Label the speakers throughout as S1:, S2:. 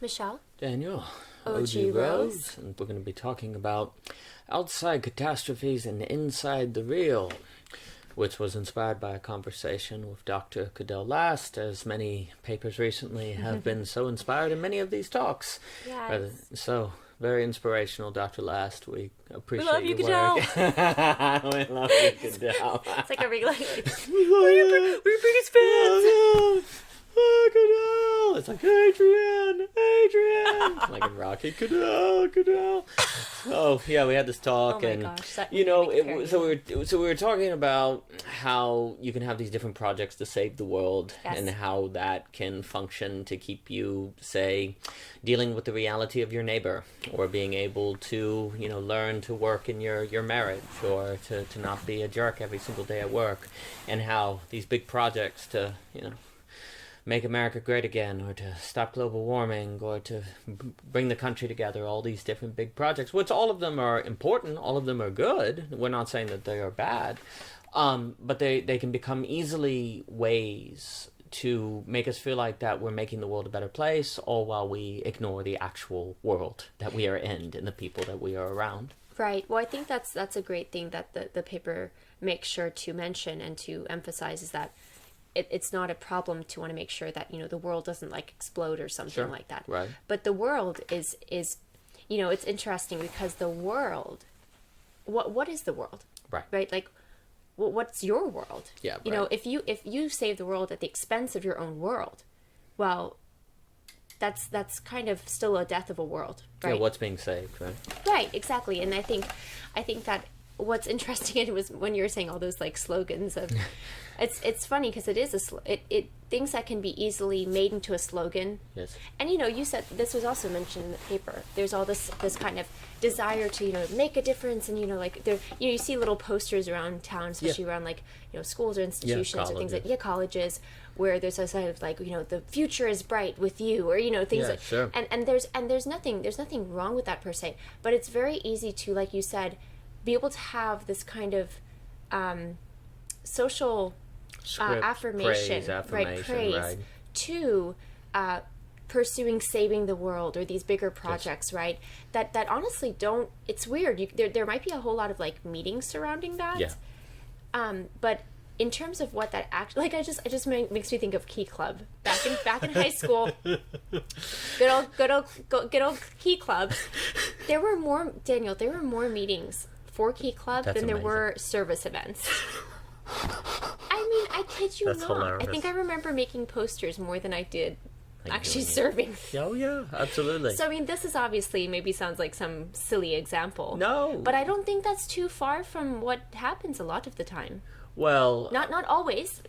S1: Michelle.
S2: Daniel.
S1: OG Rose.
S2: And we're going to be talking about Outside Catastrophes and Inside the Real, which was inspired by a conversation with Dr. Cadell Last, as many papers recently have been so inspired in many of these talks.
S1: Yes.
S2: So, very inspirational, Dr. Last. We appreciate
S1: love you,
S2: your work. We love you, Cadell.
S1: It's like a regular. We're your biggest fans.
S2: Oh, Cadell! It's like, Adrian! Like in Rocky, Cadell. So, yeah, we had this talk,
S1: Oh my
S2: and
S1: gosh, that
S2: you know,
S1: made me
S2: so we were talking about how you can have these different projects to save the world,
S1: Yes.
S2: and how that can function to keep you, say, dealing with the reality of your neighbor, or being able to, you know, learn to work in your marriage, or to not be a jerk every single day at work, and how these big projects to, you know, make America great again, or to stop global warming, or to bring the country together, all these different big projects, which all of them are important, all of them are good. We're not saying that they are bad, but they can become easily ways to make us feel like that we're making the world a better place, all while we ignore the actual world that we are in and the people that we are around.
S1: Right. Well, I think that's a great thing that the paper makes sure to mention and to emphasize, is that it's not a problem to want to make sure that, you know, the world doesn't like explode or something
S2: Sure.
S1: like that.
S2: Right.
S1: But the world is, you know, it's interesting because the world, what is the world?
S2: Right.
S1: Right. Like, what's your world?
S2: Yeah.
S1: You know, if you save the world at the expense of your own world, well, that's kind of still a death of a world. Right.
S2: Yeah, what's being saved, right?
S1: Right, exactly. And I think that what's interesting, it was when you were saying all those like slogans of, it's funny because it is it things that can be easily made into a slogan.
S2: Yes.
S1: And you know, you said this was also mentioned in the paper. There's all this kind of desire to, you know, make a difference, and you know, like there, you know, you see little posters around town, especially around like, you know, schools or institutions or things like colleges, where there's a side of like, you know, the future is bright with you, or you know, things like
S2: sure.
S1: and there's nothing wrong with that per se, but it's very easy to, like you said, be able to have this kind of social affirmation, praise to pursuing saving the world, or these bigger projects, right? That honestly don't. It's weird. There might be a whole lot of like meetings surrounding that.
S2: Yeah.
S1: But in terms of what that actually, like, it just makes me think of Key Club back in high school. Good old Key Club. There were more meetings for Key Club than there were service events. I mean, I kid you
S2: That's
S1: not.
S2: hilarious.
S1: I think I remember making posters more than I did actually serving.
S2: Oh yeah, absolutely.
S1: So I mean, this is obviously maybe sounds like some silly example.
S2: No.
S1: But I don't think that's too far from what happens a lot of the time.
S2: Well,
S1: Not always,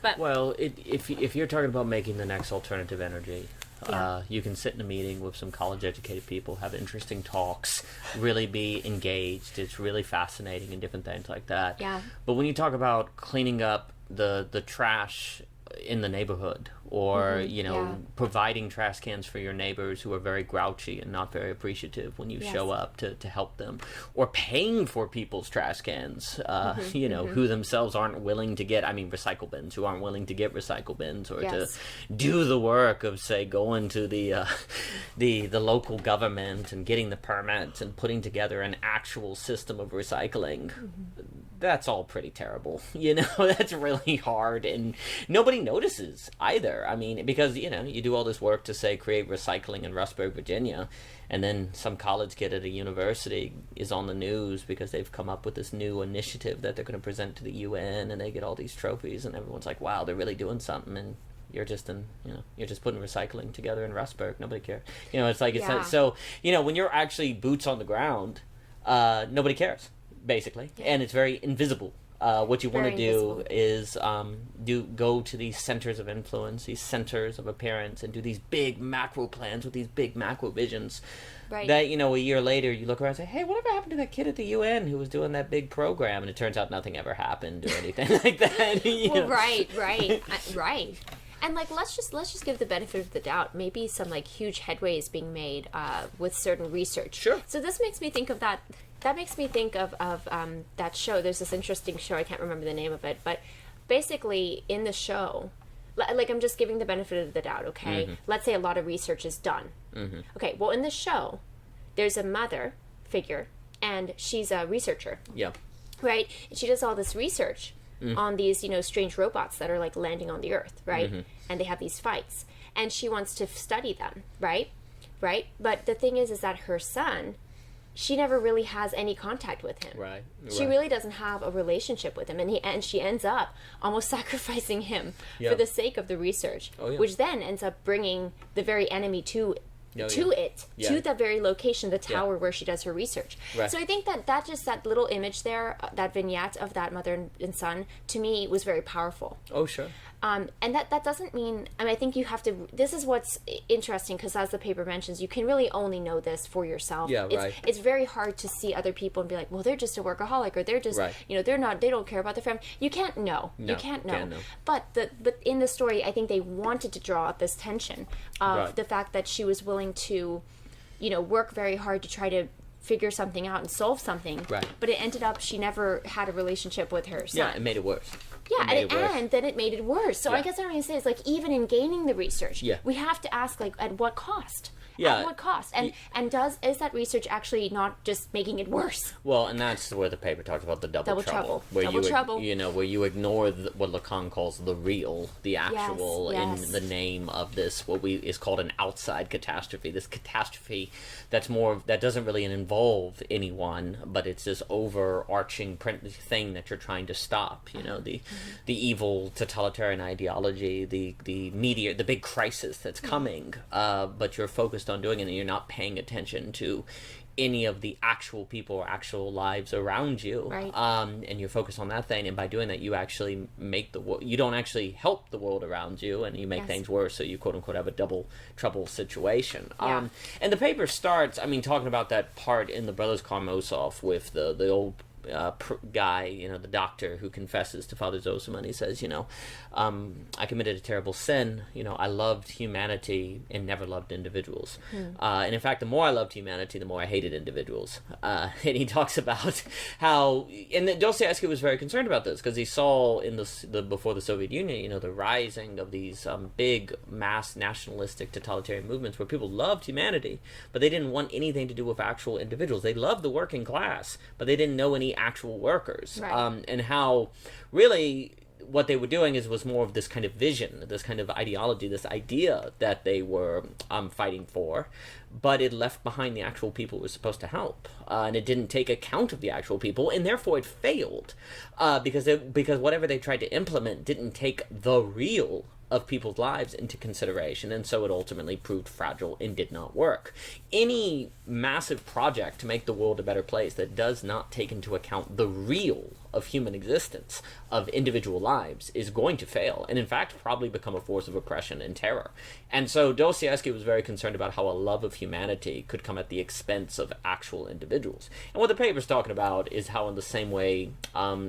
S1: but
S2: well, if you're talking about making the next alternative energy,
S1: Yeah.
S2: you can sit in a meeting with some college-educated people, have interesting talks, really be engaged. It's really fascinating and different things like that.
S1: Yeah.
S2: But when you talk about cleaning up the trash in the neighborhood, or you know, providing trash cans for your neighbors who are very grouchy and not very appreciative when you show up to help them, or paying for people's trash cans, you know, who themselves aren't willing to get, I mean, recycle bins, who aren't willing to get recycle bins, or to do the work of, say, going to the local government and getting the permits and putting together an actual system of recycling. That's all pretty terrible. You know, that's really hard, and nobody notices either. I mean, because, you know, you do all this work to, say, create recycling in Rustburg, Virginia, and then some college kid at a university is on the news because they've come up with this new initiative that they're going to present to the UN, and they get all these trophies, and everyone's like, wow, they're really doing something, and you're just putting recycling together in Rustburg. Nobody cares. You know, it's like, so, you know, when you're actually boots on the ground, nobody cares, basically, and it's very invisible. What you want to do is go to these centers of influence, these centers of appearance, and do these big macro plans with these big macro visions. Right. That, you know, a year later you look around and say, hey, whatever happened to that kid at the UN who was doing that big program? And it turns out nothing ever happened or anything like that.
S1: Well, right. Right. And like, let's just give the benefit of the doubt. Maybe some like huge headway is being made with certain research.
S2: Sure.
S1: So this makes me think of that. That makes me think of that show. There's this interesting show. I can't remember the name of it, but basically in the show, like I'm just giving the benefit of the doubt, okay? Let's say a lot of research is done. Okay, well, in the show, there's a mother figure, and she's a researcher.
S2: Yeah.
S1: Right? And she does all this research on these, strange robots that are, like, landing on the Earth, right? And they have these fights. And she wants to study them, right? Right? But the thing is that her son, she never really has any contact with him.
S2: Right.
S1: She really doesn't have a relationship with him, and she ends up almost sacrificing him for the sake of the research, which then ends up bringing the very enemy to the very location, the tower where she does her research. Right. So I think that little image there, that vignette of that mother and son, to me was very powerful.
S2: Oh, sure.
S1: And that doesn't mean, I think you have to, this is what's interesting, because as the paper mentions, you can really only know this for yourself.
S2: Yeah, right.
S1: It's very hard to see other people and be like, well, they're just a workaholic, or they're just, they don't care about their family. You can't know.
S2: No,
S1: you can't know.
S2: Can't know.
S1: But in the story, I think they wanted to draw out this tension of the fact that she was willing to, work very hard to try to figure something out and solve something.
S2: Right.
S1: But it ended up she never had a relationship with her son.
S2: Yeah, it made it worse.
S1: Yeah, and then it made it worse. So I guess what I'm going to say is, like, even in gaining the research, we have to ask, like, at what cost? Yeah. At what cost? And is that research actually not just making it worse?
S2: Well, and that's where the paper talks about the double trouble. Where you ignore what Lacan calls the real, the actual, in the name of this, what is called an outside catastrophe. This catastrophe that doesn't really involve anyone, but it's this overarching thing that you're trying to stop. The evil totalitarian ideology, the big crisis that's coming, but you're focused on doing it, and you're not paying attention to any of the actual people or actual lives around you, and you're focused on that thing, and by doing that you actually make you don't actually help the world around you, and you make things worse, so you quote-unquote have a double trouble situation. And the paper starts, talking about that part in the Brothers Karamazov with the old guy, the doctor who confesses to Father Zosima, and he says, I committed a terrible sin. I loved humanity and never loved individuals. And in fact, the more I loved humanity, the more I hated individuals. And he talks about how, and Dostoevsky was very concerned about this, because he saw in before the Soviet Union, the rising of these big mass nationalistic totalitarian movements where people loved humanity, but they didn't want anything to do with actual individuals. They loved the working class, but they didn't know any actual workers. And how really what they were doing was more of this kind of vision, this kind of ideology, this idea that they were fighting for, but it left behind the actual people it was supposed to help, and it didn't take account of the actual people, and therefore it failed, because whatever they tried to implement didn't take the real of people's lives into consideration, and so it ultimately proved fragile and did not work. Any massive project to make the world a better place that does not take into account the real of human existence, of individual lives, is going to fail, and in fact probably become a force of oppression and terror. And so Dostoevsky was very concerned about how a love of humanity could come at the expense of actual individuals. And what the paper's talking about is how, in the same way,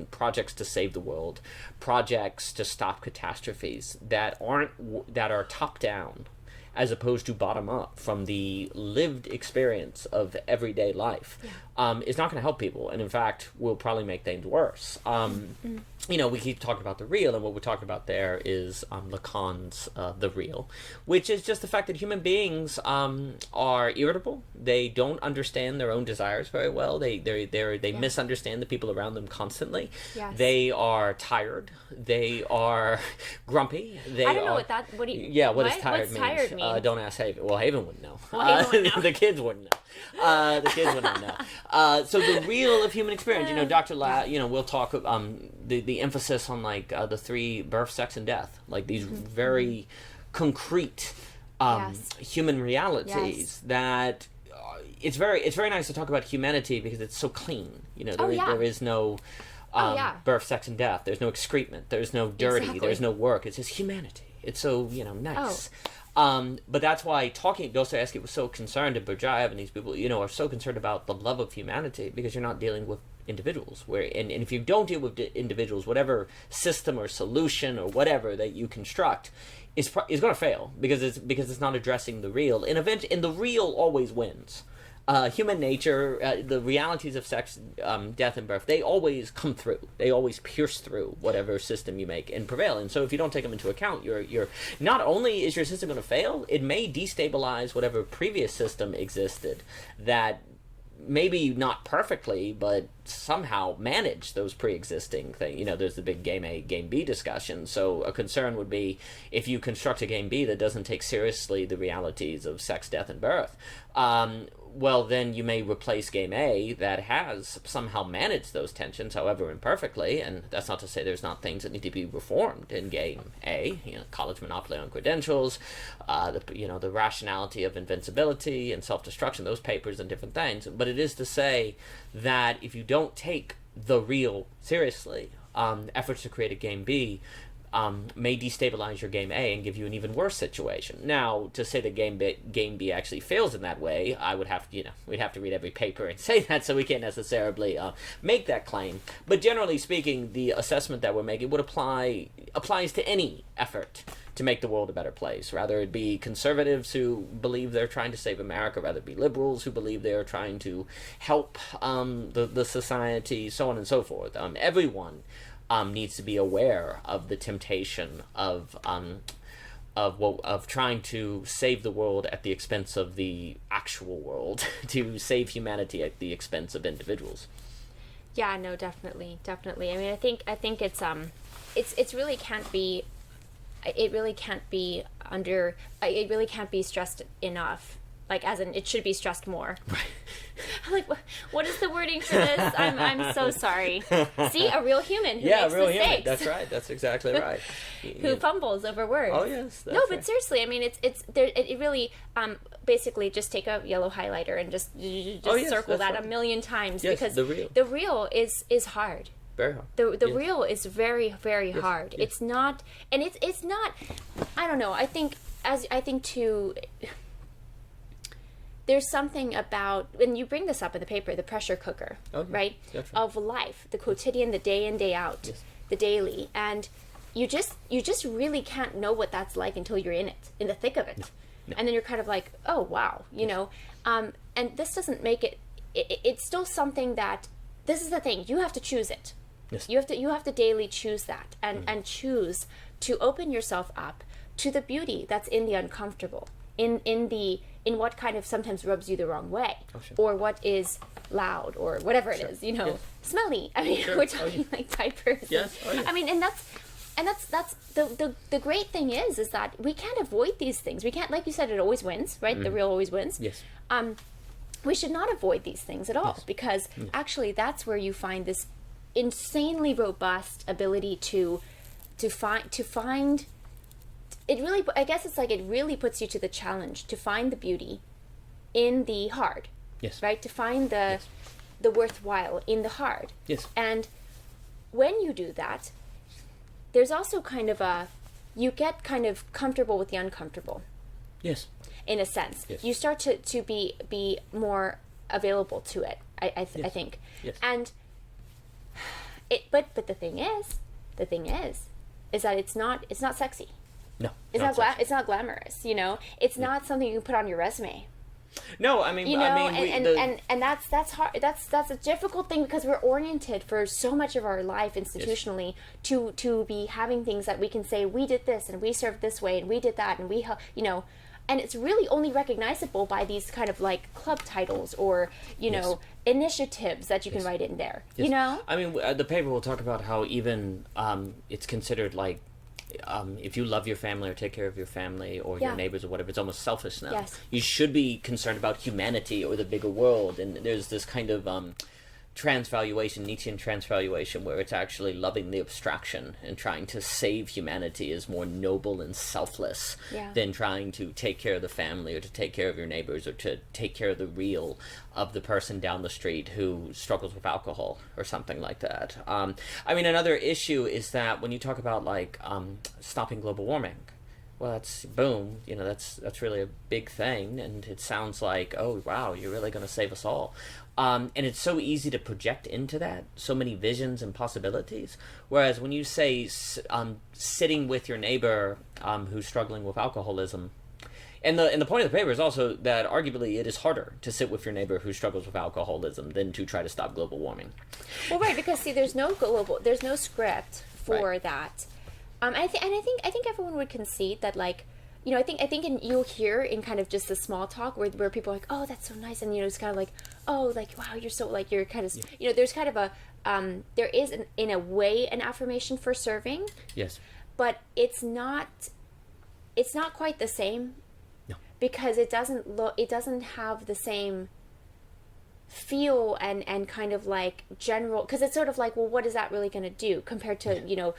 S2: projects to save the world, projects to stop catastrophes that are top down, as opposed to bottom up from the lived experience of everyday life, is not going to help people, and in fact will probably make things worse. We keep talking about the real, and what we're talking about there is Lacan's the real, which is just the fact that human beings are irritable. They don't understand their own desires very well. They misunderstand the people around them constantly. They are tired. They are grumpy.
S1: I don't know what that. What do you?
S2: What does tired
S1: what's
S2: mean?
S1: Tired mean?
S2: Don't ask Haven. Well, Haven wouldn't know. The kids wouldn't know. So the real of human experience, Dr. We'll talk the emphasis on the three: birth, sex, and death, like these very concrete human realities that it's very nice to talk about humanity because it's so clean. There is no birth, sex, and death. There's no excrement. There's no dirty. Exactly. There's no work. It's just humanity. It's so nice. But that's why Dostoevsky was so concerned, and Berdyaev and these people, are so concerned about the love of humanity, because you're not dealing with individuals. And if you don't deal with individuals, whatever system or solution or whatever that you construct is going to fail, because it's not addressing the real. And the real always wins. human nature, the realities of sex, death, and birth, they always come through. They always pierce through whatever system you make and prevail. And so if you don't take them into account, you're not only is your system going to fail, it may destabilize whatever previous system existed that maybe not perfectly, but somehow manage those pre-existing things. You know, there's the big game A, game B discussion. So a concern would be if you construct a game B that doesn't take seriously the realities of sex, death, and birth, well, then you may replace game A that has somehow managed those tensions, however imperfectly, and that's not to say there's not things that need to be reformed in game A, you know, college monopoly on credentials, the rationality of invincibility and self-destruction, those papers and different things, but it is to say that if you don't take the real seriously, efforts to create a game B may destabilize your game A and give you an even worse situation. Now, to say that game B actually fails in that way, I would have to, we'd have to read every paper and say that, so we can't necessarily make that claim. But generally speaking, the assessment that we're making would applies to any effort to make the world a better place. Rather it be conservatives who believe they're trying to save America, rather it be liberals who believe they're trying to help the society, so on and so forth. Everyone needs to be aware of the temptation of trying to save the world at the expense of the actual world, to save humanity at the expense of individuals.
S1: Yeah, no, definitely. I mean, I think it's really can't be. It really can't be stressed enough. Like, as in, it should be stressed more. Right. I'm like, what is the wording for this? I'm so sorry. See, a real human who makes mistakes. Human.
S2: That's right. That's exactly right.
S1: Who fumbles over words.
S2: Oh, yes.
S1: No, but seriously, I mean, it really, basically just take a yellow highlighter and just circle that a million times.
S2: Yes,
S1: because
S2: the
S1: real is hard.
S2: Very hard.
S1: The real is very, very hard.
S2: Yes.
S1: It's not, and it's not, I don't know, I think too, there's something about, and you bring this up in the paper, the pressure cooker, right? Of life, the quotidian, the day in, day out, the daily. And you just really can't know what that's like until you're in it, in the thick of it. No. And then you're kind of like, oh, wow, you know. And this doesn't make it's still something that, this is the thing, you have to choose it. Yes. You have to daily choose that and choose to open yourself up to the beauty that's in the uncomfortable, in what kind of sometimes rubs you the wrong way, or what is loud, or whatever it is, smelly. I mean, we're talking like diapers.
S2: Yes.
S1: I mean, and that's the great thing is that we can't avoid these things. We can't, like you said, it always wins, right? Mm-hmm. The real always wins.
S2: Yes.
S1: We should not avoid these things at all, because actually that's where you find this insanely robust ability to find it. Really, I guess it's like it really puts you to the challenge to find the beauty in the hard.
S2: Yes.
S1: Right? To find the worthwhile in the hard.
S2: Yes.
S1: And when you do that, there's also kind of you get kind of comfortable with the uncomfortable.
S2: Yes.
S1: In a sense.
S2: Yes.
S1: You start to be more available to it, I think.
S2: Yes.
S1: And but the thing is that it's not sexy.
S2: No,
S1: it's not glamorous. It's not something you can put on your resume.
S2: No, I mean,
S1: and that's hard. That's a difficult thing, because we're oriented for so much of our life institutionally to be having things that we can say, we did this and we served this way and we did that and we and it's really only recognizable by these kind of like club titles or initiatives that you can write in there.
S2: Yes. I mean, the paper will talk about how even it's considered like if you love your family or take care of your family or your neighbors or whatever, it's almost selfish now.
S1: Yes.
S2: You should be concerned about humanity or the bigger world, and there's this kind of transvaluation, Nietzschean transvaluation, where it's actually loving the abstraction and trying to save humanity is more noble and selfless than trying to take care of the family or to take care of your neighbors or to take care of the real of the person down the street who struggles with alcohol or something like that. I mean, another issue is that when you talk about like stopping global warming, well, that's boom, that's really a big thing, and it sounds like, oh wow, you're really going to save us all. And it's so easy to project into that, so many visions and possibilities. Whereas when you say sitting with your neighbor who's struggling with alcoholism, And the point of the paper is also that arguably it is harder to sit with your neighbor who struggles with alcoholism than to try to stop global warming.
S1: Well, right, because see, there's no script for that. I think everyone would concede that, like, you know, I think you'll hear in kind of just the small talk where people are like, oh, that's so nice, and you know, it's kind of like, oh, like, wow, you're so, like, you're kind of, you know, there's kind of a there is in a way an affirmation for serving.
S2: Yes.
S1: But it's not quite the same.
S2: No.
S1: Because it doesn't have the same feel and kind of like general, because it's sort of like, well, what is that really going to do compared to, you know,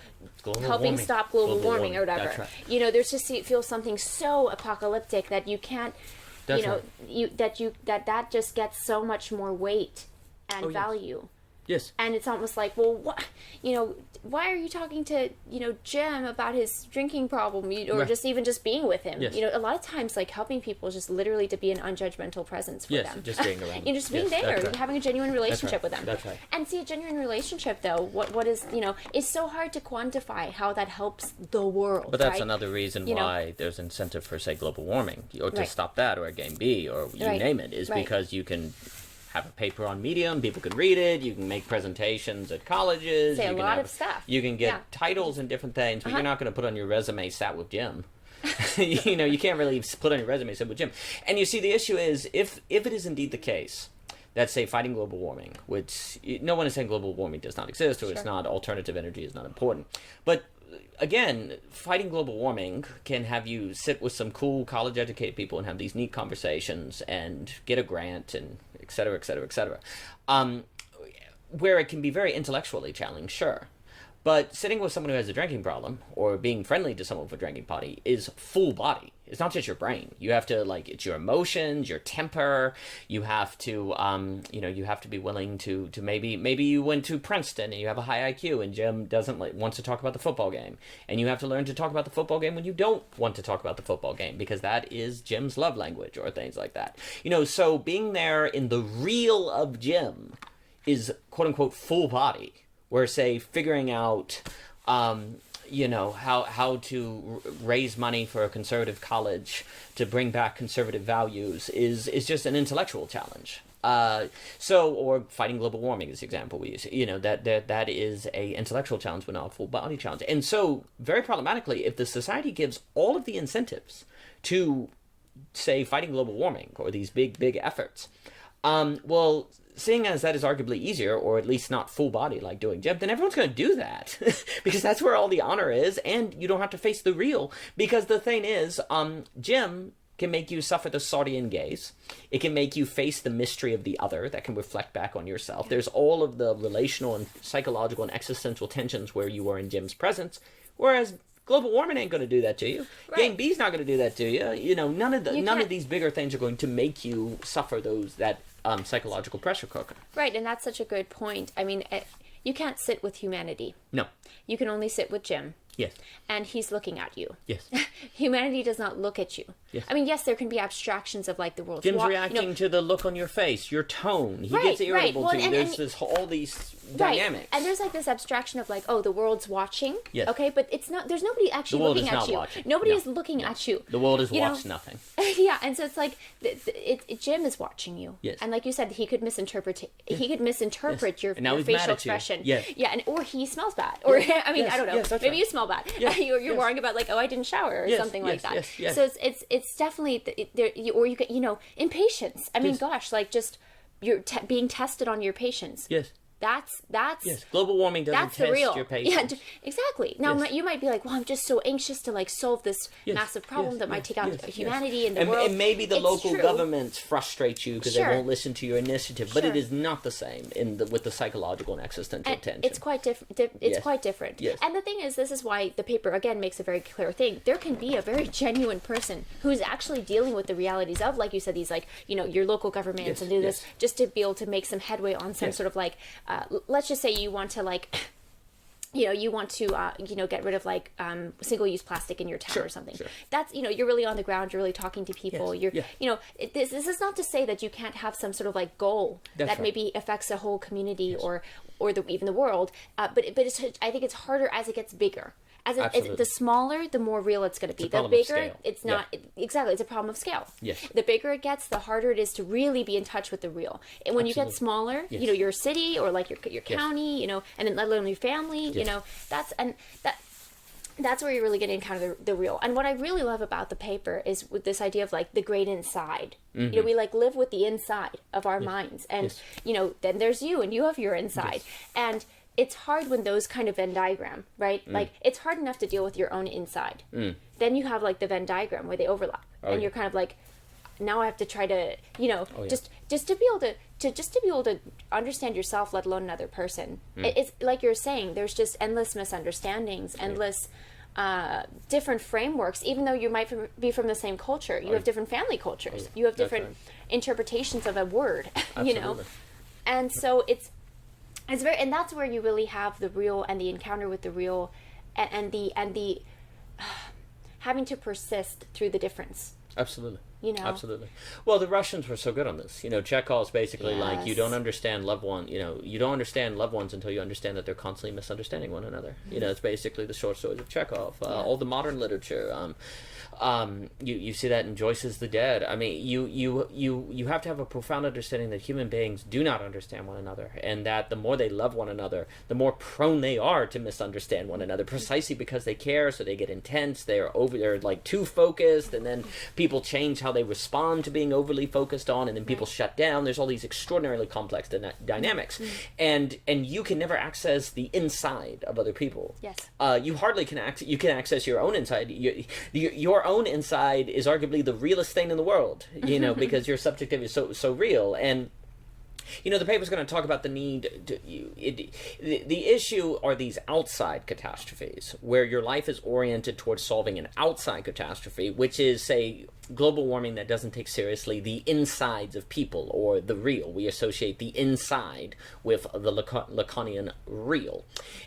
S1: helping stop global warming or whatever.
S2: That's right.
S1: You know, there's just, it feels something so apocalyptic that you can't,
S2: That's
S1: you know,
S2: right.
S1: that just gets so much more weight and value.
S2: Yes.
S1: And it's almost like, well, what, you know, why are you talking to, you know, Jim about his drinking problem, or just even just being with him?
S2: Yes.
S1: You know, a lot of times, like, helping people is just literally to be an unjudgmental presence for them.
S2: Just being around.
S1: You know, just being there,
S2: right.
S1: having a genuine relationship with them.
S2: That's right.
S1: And see, a genuine relationship, though, what is, you know, it's so hard to quantify how that helps the world.
S2: But that's
S1: right?
S2: another reason why there's incentive for, say, global warming, or to
S1: Right.
S2: stop that, or a game B, or you
S1: Right.
S2: name it, is
S1: Right.
S2: because you can have a paper on Medium, people can read it, you can make presentations at colleges,
S1: Say
S2: you
S1: a
S2: can
S1: lot
S2: have,
S1: of stuff.
S2: you can get titles and different things, but you're not going to put on your resume sat with Jim. You know, you can't really put on your resume sat with Jim. And you see, the issue is, if it is indeed the case that, say, fighting global warming, which no one is saying global warming does not exist, or it's not, alternative energy is not important, but again, fighting global warming can have you sit with some cool college-educated people and have these neat conversations and get a grant and et cetera, et cetera, et cetera. Where it can be very intellectually challenging, sure. But sitting with someone who has a drinking problem, or being friendly to someone with a drinking party, is full body. It's not just your brain. You have to, like, it's your emotions, your temper. You have to, you know, you have to be willing to maybe you went to Princeton and you have a high IQ, and Jim wants to talk about the football game. And you have to learn to talk about the football game when you don't want to talk about the football game, because that is Jim's love language, or things like that. You know, so being there in the real of Jim is, quote unquote, full body. Where, say, figuring out, you know, how to raise money for a conservative college to bring back conservative values is just an intellectual challenge. Or fighting global warming is the example we use. You know, that is a intellectual challenge, but not a full body challenge. And so, very problematically, if the society gives all of the incentives to, say, fighting global warming, or these big efforts, well, seeing as that is arguably easier, or at least not full body like doing Jim, then everyone's going to do that because that's where all the honor is, and you don't have to face the real. Because the thing is, Jim can make you suffer the Sardian gaze. It can make you face the mystery of the other that can reflect back on yourself. There's all of the relational and psychological and existential tensions where you are in Jim's presence, whereas global warming ain't going to do that to you. Right. Game B's not going to do that to you. You know, none of these bigger things are going to make you suffer that psychological pressure cooker.
S1: Right, and that's such a good point. I mean, you can't sit with humanity.
S2: No.
S1: You can only sit with Jim.
S2: Yes.
S1: And he's looking at you.
S2: Yes.
S1: Humanity does not look at you.
S2: Yes.
S1: I mean, yes, there can be abstractions of, like, the world's
S2: Jim's reacting to the look on your face, your tone. He gets irritable to you. There's all these dynamics.
S1: And there's, like, this abstraction of, like, oh, the world's watching.
S2: Yes.
S1: Okay, but it's not, there's nobody actually looking at you.
S2: Watching.
S1: Nobody is looking at you.
S2: The world has watched nothing.
S1: Yeah, and so it's like, Jim is watching you.
S2: Yes.
S1: And like you said, he could misinterpret your facial expression.
S2: Yes.
S1: Yeah, or he smells bad. Or, I mean, I don't know.
S2: Yes,
S1: maybe you smell bad.
S2: Yes.
S1: You're worrying about, like, oh, I didn't shower, or something like that.
S2: Yes.
S1: So it's definitely, or you get, you know, impatience. I mean, gosh, like, just, you're being tested on your patience.
S2: Yes.
S1: That's
S2: yes. Global warming doesn't test your patience.
S1: Yeah, exactly. Now you might be like, well, I'm just so anxious to, like, solve this massive problem that might take out humanity and the world.
S2: And maybe the local governments frustrate you because they won't listen to your initiative, but it is not the same with the psychological and existential tension.
S1: It's quite different. It's quite different.
S2: Yes.
S1: And the thing is, this is why the paper again makes a very clear thing. There can be a very genuine person who's actually dealing with the realities of, like you said, these, like, you know, your local governments and do this just to be able to make some headway on some sort of, like, let's just say you want to, like, you know, get rid of, like, single-use plastic in your town or something.
S2: Sure.
S1: That's, you know, you're really on the ground, you're really talking to people.
S2: Yes.
S1: You know, this is not to say that you can't have some sort of, like, goal that maybe affects a whole community or even the world. But I think it's harder as it gets bigger. The smaller, the more real it's going to be. The bigger, it's not exactly. It's a problem of scale.
S2: Yes.
S1: The bigger it gets, the harder it is to really be in touch with the real. And when you get smaller, your city or like your county, and then let alone your family, that's where you really get to encounter the real. And what I really love about the paper is with this idea of like the great inside. Mm-hmm. We like live with the inside of our minds, and then there's you, and you have your inside, and it's hard when those kind of Venn diagram, right? Like it's hard enough to deal with your own inside. Then you have like the Venn diagram where they overlap, and you're kind of like, now I have to try to, just to be able to understand yourself, let alone another person. It's like you're saying, there's just endless misunderstandings, endless different frameworks. Even though you might be from the same culture, you have different family cultures. You have different interpretations of a word, and so it's very, and that's where you really have the real and the encounter with the real, and the having to persist through the difference.
S2: Absolutely. Absolutely. Well, the Russians were so good on this. Chekhov's basically like, you don't understand loved ones. You don't understand loved ones until you understand that they're constantly misunderstanding one another. It's basically the short stories of Chekhov. All the modern literature. You see that in Joyce's The Dead. I mean, you have to have a profound understanding that human beings do not understand one another, and that the more they love one another, the more prone they are to misunderstand one another, precisely because they care, so they get intense, they're like too focused, and then people change how they respond to being overly focused on, and then people shut down. There's all these extraordinarily complex dynamics, and you can never access the inside of other people.
S1: Yes.
S2: You hardly can access your own inside. Your own inside is arguably the realest thing in the world, because your subjectivity is so real. And the paper's going to talk about the need the issue are these outside catastrophes, where your life is oriented towards solving an outside catastrophe, which is, say, global warming that doesn't take seriously the insides of people or the real. We associate the inside with the Lacanian real.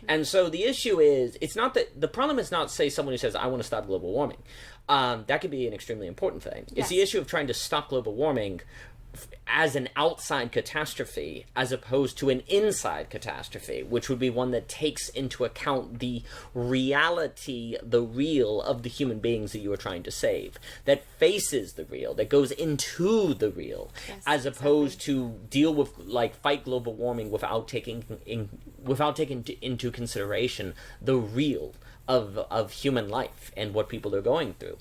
S2: And so the issue is, it's not that the problem is not, say, someone who says, I want to stop global warming. That could be an extremely important thing. Yes. It's the issue of trying to stop global warming as an outside catastrophe, as opposed to an inside catastrophe, which would be one that takes into account the reality, the real of the human beings that you are trying to save, that faces the real, that goes into the real, as opposed to deal with, fight global warming without taking into consideration the real of human life and what people are going through.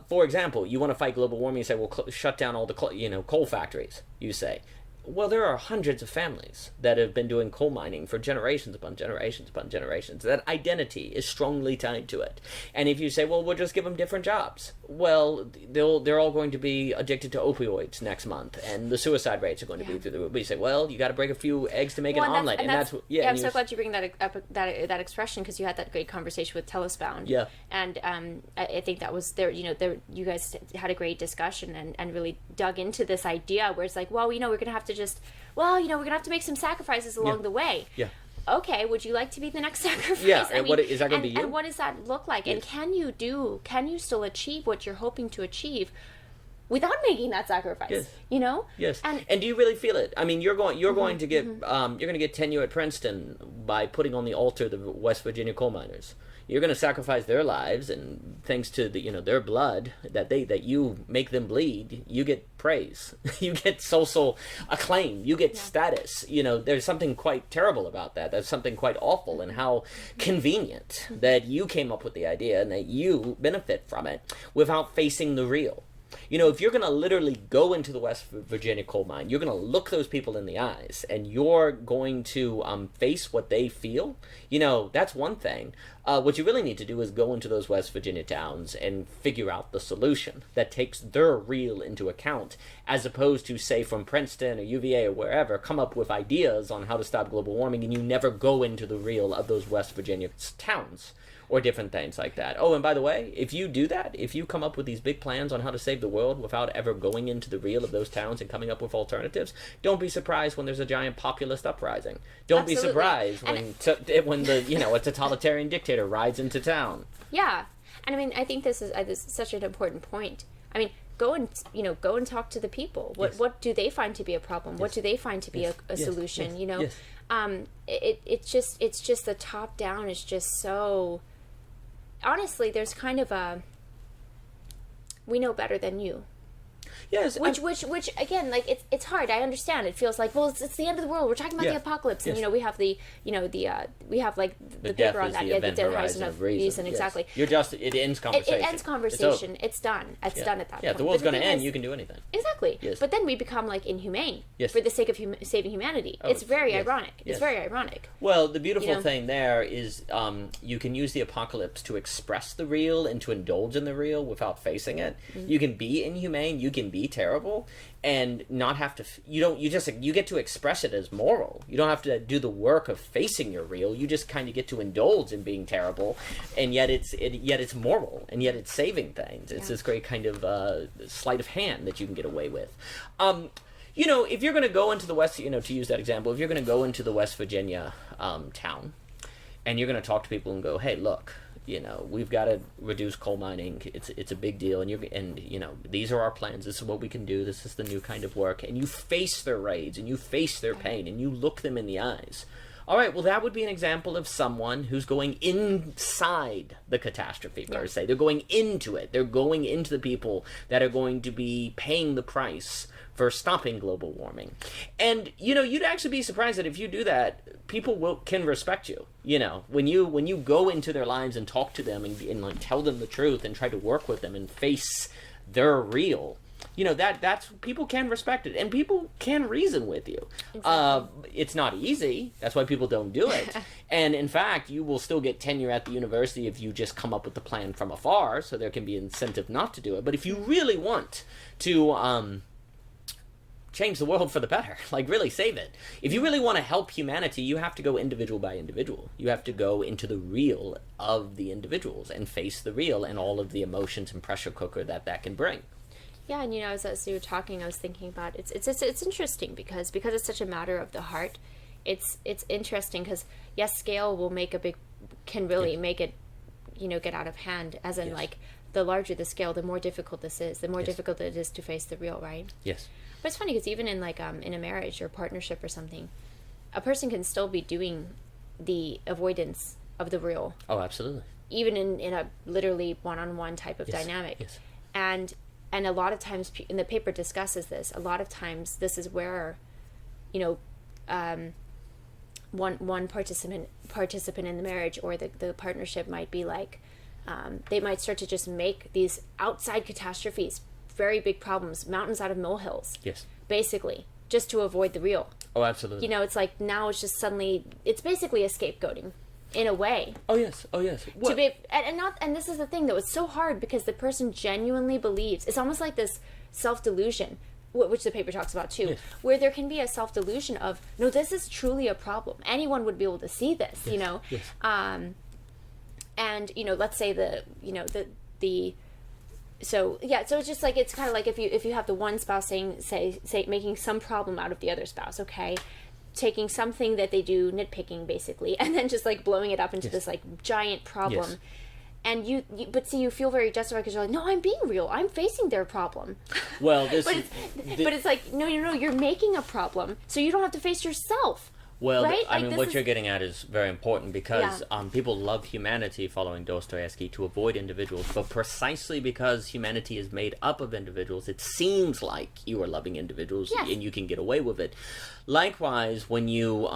S2: For example, you want to fight global warming, you say, well, shut down all the coal factories, you say. Well, there are hundreds of families that have been doing coal mining for generations upon generations upon generations. That identity is strongly tied to it. And if you say, well, we'll just give them different jobs, well, they're all going to be addicted to opioids next month, and the suicide rates are going to be through the roof. But you say, well, you got to break a few eggs to make an omelet, and that's
S1: I'm so glad you bring that up, that expression, because you had that great conversation with Telesbound.
S2: Yeah.
S1: And I think that was there. You guys had a great discussion and really dug into this idea where it's like, well, we're going to have to we're gonna have to make some sacrifices along the way.
S2: Yeah.
S1: Okay, would you like to be the next sacrifice?
S2: Yeah, and what is that going to be you?
S1: And what does that look like? Yes. And can you still achieve what you're hoping to achieve without making that sacrifice?
S2: Yes. Yes. And do you really feel it? I mean, you're going to get you're going to get tenure at Princeton by putting on the altar the West Virginia coal miners. You're going to sacrifice their lives, and thanks to their blood that you make them bleed, you get praise, you get social acclaim, you get status. There's something quite terrible about that. That's something quite awful, and how convenient that you came up with the idea and that you benefit from it without facing the real. If you're going to literally go into the West Virginia coal mine, you're going to look those people in the eyes, and you're going to face what they feel, that's one thing. What you really need to do is go into those West Virginia towns and figure out the solution that takes their real into account, as opposed to, say, from Princeton or UVA or wherever, come up with ideas on how to stop global warming, and you never go into the real of those West Virginia towns. Or different things like that. Oh, and by the way, if you do that, if you come up with these big plans on how to save the world without ever going into the real of those towns and coming up with alternatives, don't be surprised when there's a giant populist uprising. Don't be surprised when a totalitarian dictator rides into town.
S1: Yeah, and I mean, I think this is such an important point. I mean, go and talk to the people. What do they find to be a problem? What do they find to be a solution? It's just the top down is just so honestly, there's kind of a, we know better than you.
S2: Yes,
S1: which again, like it's hard. I understand. It feels like, well, it's the end of the world. We're talking about the apocalypse, and we have the we have like the paper on that, the death horizon of reason. Exactly.
S2: It ends conversation.
S1: It ends conversation. It's done. It's done at that point.
S2: Yeah, if the world's going to end, you can do anything.
S1: Exactly.
S2: Yes.
S1: But then we become like inhumane for the sake of saving humanity.
S2: Oh,
S1: it's very ironic.
S2: Yes.
S1: It's very ironic.
S2: Well, the beautiful thing there is you can use the apocalypse to express the real and to indulge in the real without facing it. Mm-hmm. You can be inhumane. You can be terrible. And not have to, you get to express it as moral. You don't have to do the work of facing your real. You just kind of get to indulge in being terrible, and yet it's moral, and yet it's saving things. It's this great kind of sleight of hand that you can get away with. If you're going to go into the West, to use that example, if you're going to go into the West Virginia town, and you're going to talk to people and go, hey, look, we've got to reduce coal mining. It's a big deal, and these are our plans. This is what we can do. This is the new kind of work. And you face their rage, and you face their pain, and you look them in the eyes. All right, well, that would be an example of someone who's going inside the catastrophe, per se. They're going into it. They're going into the people that are going to be paying the price for stopping global warming. And, you'd actually be surprised that if you do that, people can respect you. When you go into their lives and talk to them and like tell them the truth and try to work with them and face their real, that's people can respect it, and people can reason with you. Exactly. It's not easy. That's why people don't do it. And in fact, you will still get tenure at the university if you just come up with the plan from afar, so there can be incentive not to do it. But if you really want to change the world for the better, like really save it, if you really want to help humanity, you have to go individual by individual. You have to go into the real of the individuals and face the real and all of the emotions and pressure cooker that can bring.
S1: Yeah, and as you were talking, I was thinking about it's interesting because it's such a matter of the heart. It's interesting because yes, scale will can really make it, get out of hand. As in, like, the larger the scale, the more difficult this is. The more difficult it is to face the real, right?
S2: Yes.
S1: But it's funny because even in in a marriage or partnership or something, a person can still be doing the avoidance of the real.
S2: Oh, absolutely.
S1: Even in a literally one-on-one type of dynamic.
S2: Yes.
S1: And a lot of times, and the paper discusses this, a lot of times this is where, one participant in the marriage or the partnership might be like, they might start to just make these outside catastrophes, very big problems, mountains out of molehills. Yes. Basically, just to avoid the real.
S2: Oh, absolutely.
S1: It's like now it's just suddenly, it's basically a scapegoating. In a way.
S2: Oh yes.
S1: To be, and this is the thing that was so hard because the person genuinely believes. It's almost like this self-delusion, which the paper talks about too, where there can be a self-delusion of, no, this is truly a problem. Anyone would be able to see this, Yes. And let's say so it's just like, it's kind of like if you have the one spouse say making some problem out of the other spouse, okay, taking something that they do, nitpicking basically, and then just like blowing it up into this like giant problem. Yes. And you feel very justified because you're like, no, I'm being real. I'm facing their problem.
S2: Well,
S1: but it's like, no, you're making a problem, so you don't have to face yourself.
S2: Well,
S1: right?
S2: What you're getting at is very important because people love humanity, following Dostoevsky, to avoid individuals. But precisely because humanity is made up of individuals, it seems like you are loving individuals, and you can get away with it. Likewise, when you're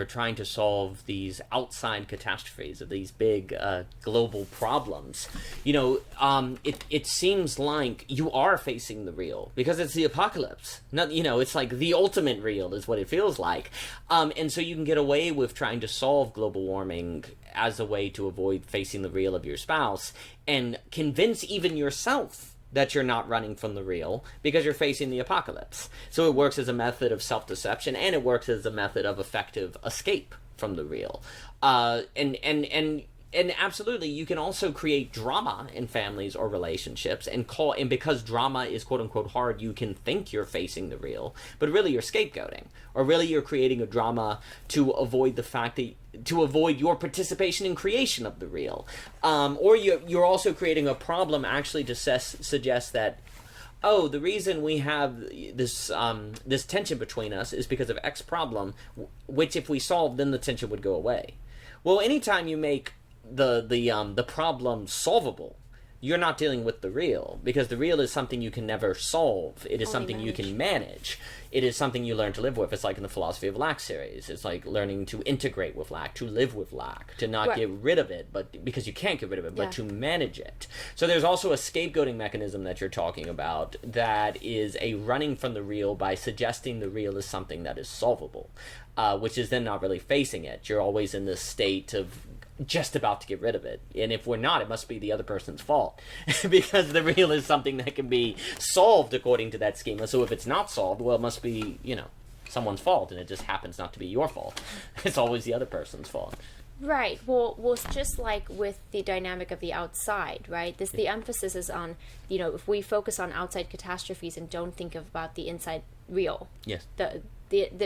S2: trying to solve these outside catastrophes of these big global problems, it seems like you are facing the real because it's the apocalypse. Not, it's like the ultimate real is what it feels like. And so you can get away with trying to solve global warming as a way to avoid facing the real of your spouse and convince even yourself that you're not running from the real because you're facing the apocalypse. So it works as a method of self-deception, and it works as a method of effective escape from the real. And absolutely, you can also create drama in families or relationships, and because drama is quote unquote hard, you can think you're facing the real, but really you're scapegoating, or really you're creating a drama to avoid your participation in creation of the real, or you're also creating a problem actually to suggest that, oh, the reason we have this tension between us is because of X problem, which if we solved, then the tension would go away. Well, anytime you make the problem solvable, you're not dealing with the real, because the real is something you can never solve. It is
S1: Only
S2: something you can manage. It is something you learn to live with. It's like in the Philosophy of Lack series. It's like learning to integrate with lack, to live with lack, to not get rid of it, but because you can't get rid of it, but to manage it. So there's also a scapegoating mechanism that you're talking about that is a running from the real by suggesting the real is something that is solvable, which is then not really facing it. You're always in this state of just about to get rid of it, and if we're not, it must be the other person's fault because the real is something that can be solved according to that schema. So if it's not solved, well, it must be, you know, someone's fault, and it just happens not to be your fault. It's always the other person's fault.
S1: Right. Well, it's just like with the dynamic of the outside, right? The emphasis is on, you know, if we focus on outside catastrophes and don't think about the inside real.
S2: Yes.
S1: The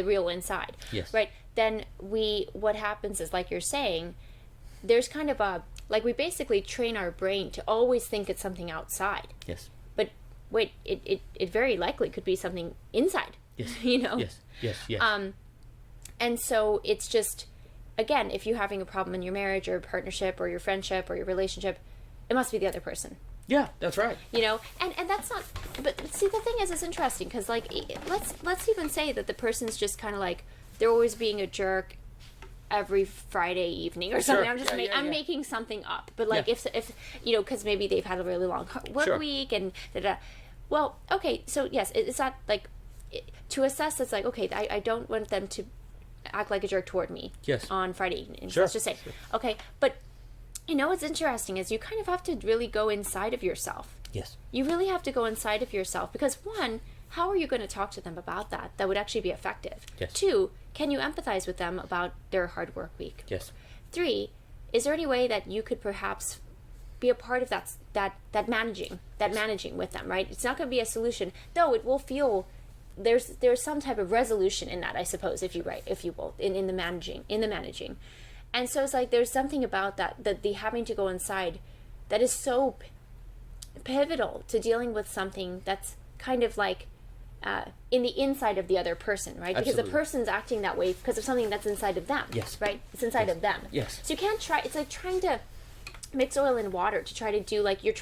S1: real inside.
S2: Yes.
S1: Right. Then what happens is, like you're saying, there's kind of we basically train our brain to always think it's something outside.
S2: Yes.
S1: But wait, it very likely could be something inside.
S2: Yes.
S1: You know?
S2: Yes.
S1: And so it's just, again, if you're having a problem in your marriage or partnership or your friendship or your relationship, it must be the other person.
S2: Yeah, that's right.
S1: You know, and that's not, but see, the thing is, it's interesting because, like, let's even say that the person's just kind of like, they're always being a jerk every Friday evening or something.
S2: Sure.
S1: I'm making something up, but like if you know, because maybe they've had a really long work week and da-da. Well, okay, so yes, it's not like to assess. It's like, okay, I don't want them to act like a jerk toward me on Friday evening. Let's just say, okay, but you know what's interesting is you kind of have to really go inside of yourself.
S2: Yes, you
S1: really have to go inside of yourself because, one, how are you going to talk to them about that would actually be effective?
S2: Yes.
S1: 2, can you empathize with them about their hard work week?
S2: Yes.
S1: 3, is there any way that you could perhaps be a part of that managing with them, right? It's not going to be a solution, though it will feel there's some type of resolution in that, I suppose, if you will, in the managing. And so it's like there's something about that the having to go inside that is so pivotal to dealing with something that's kind of like in the inside of the other person, right? Because the person's acting that way because of something that's inside of them.
S2: Yes.
S1: Right? It's inside of them.
S2: Yes.
S1: So you can't it's like trying to mix oil and water to try to do, like, you're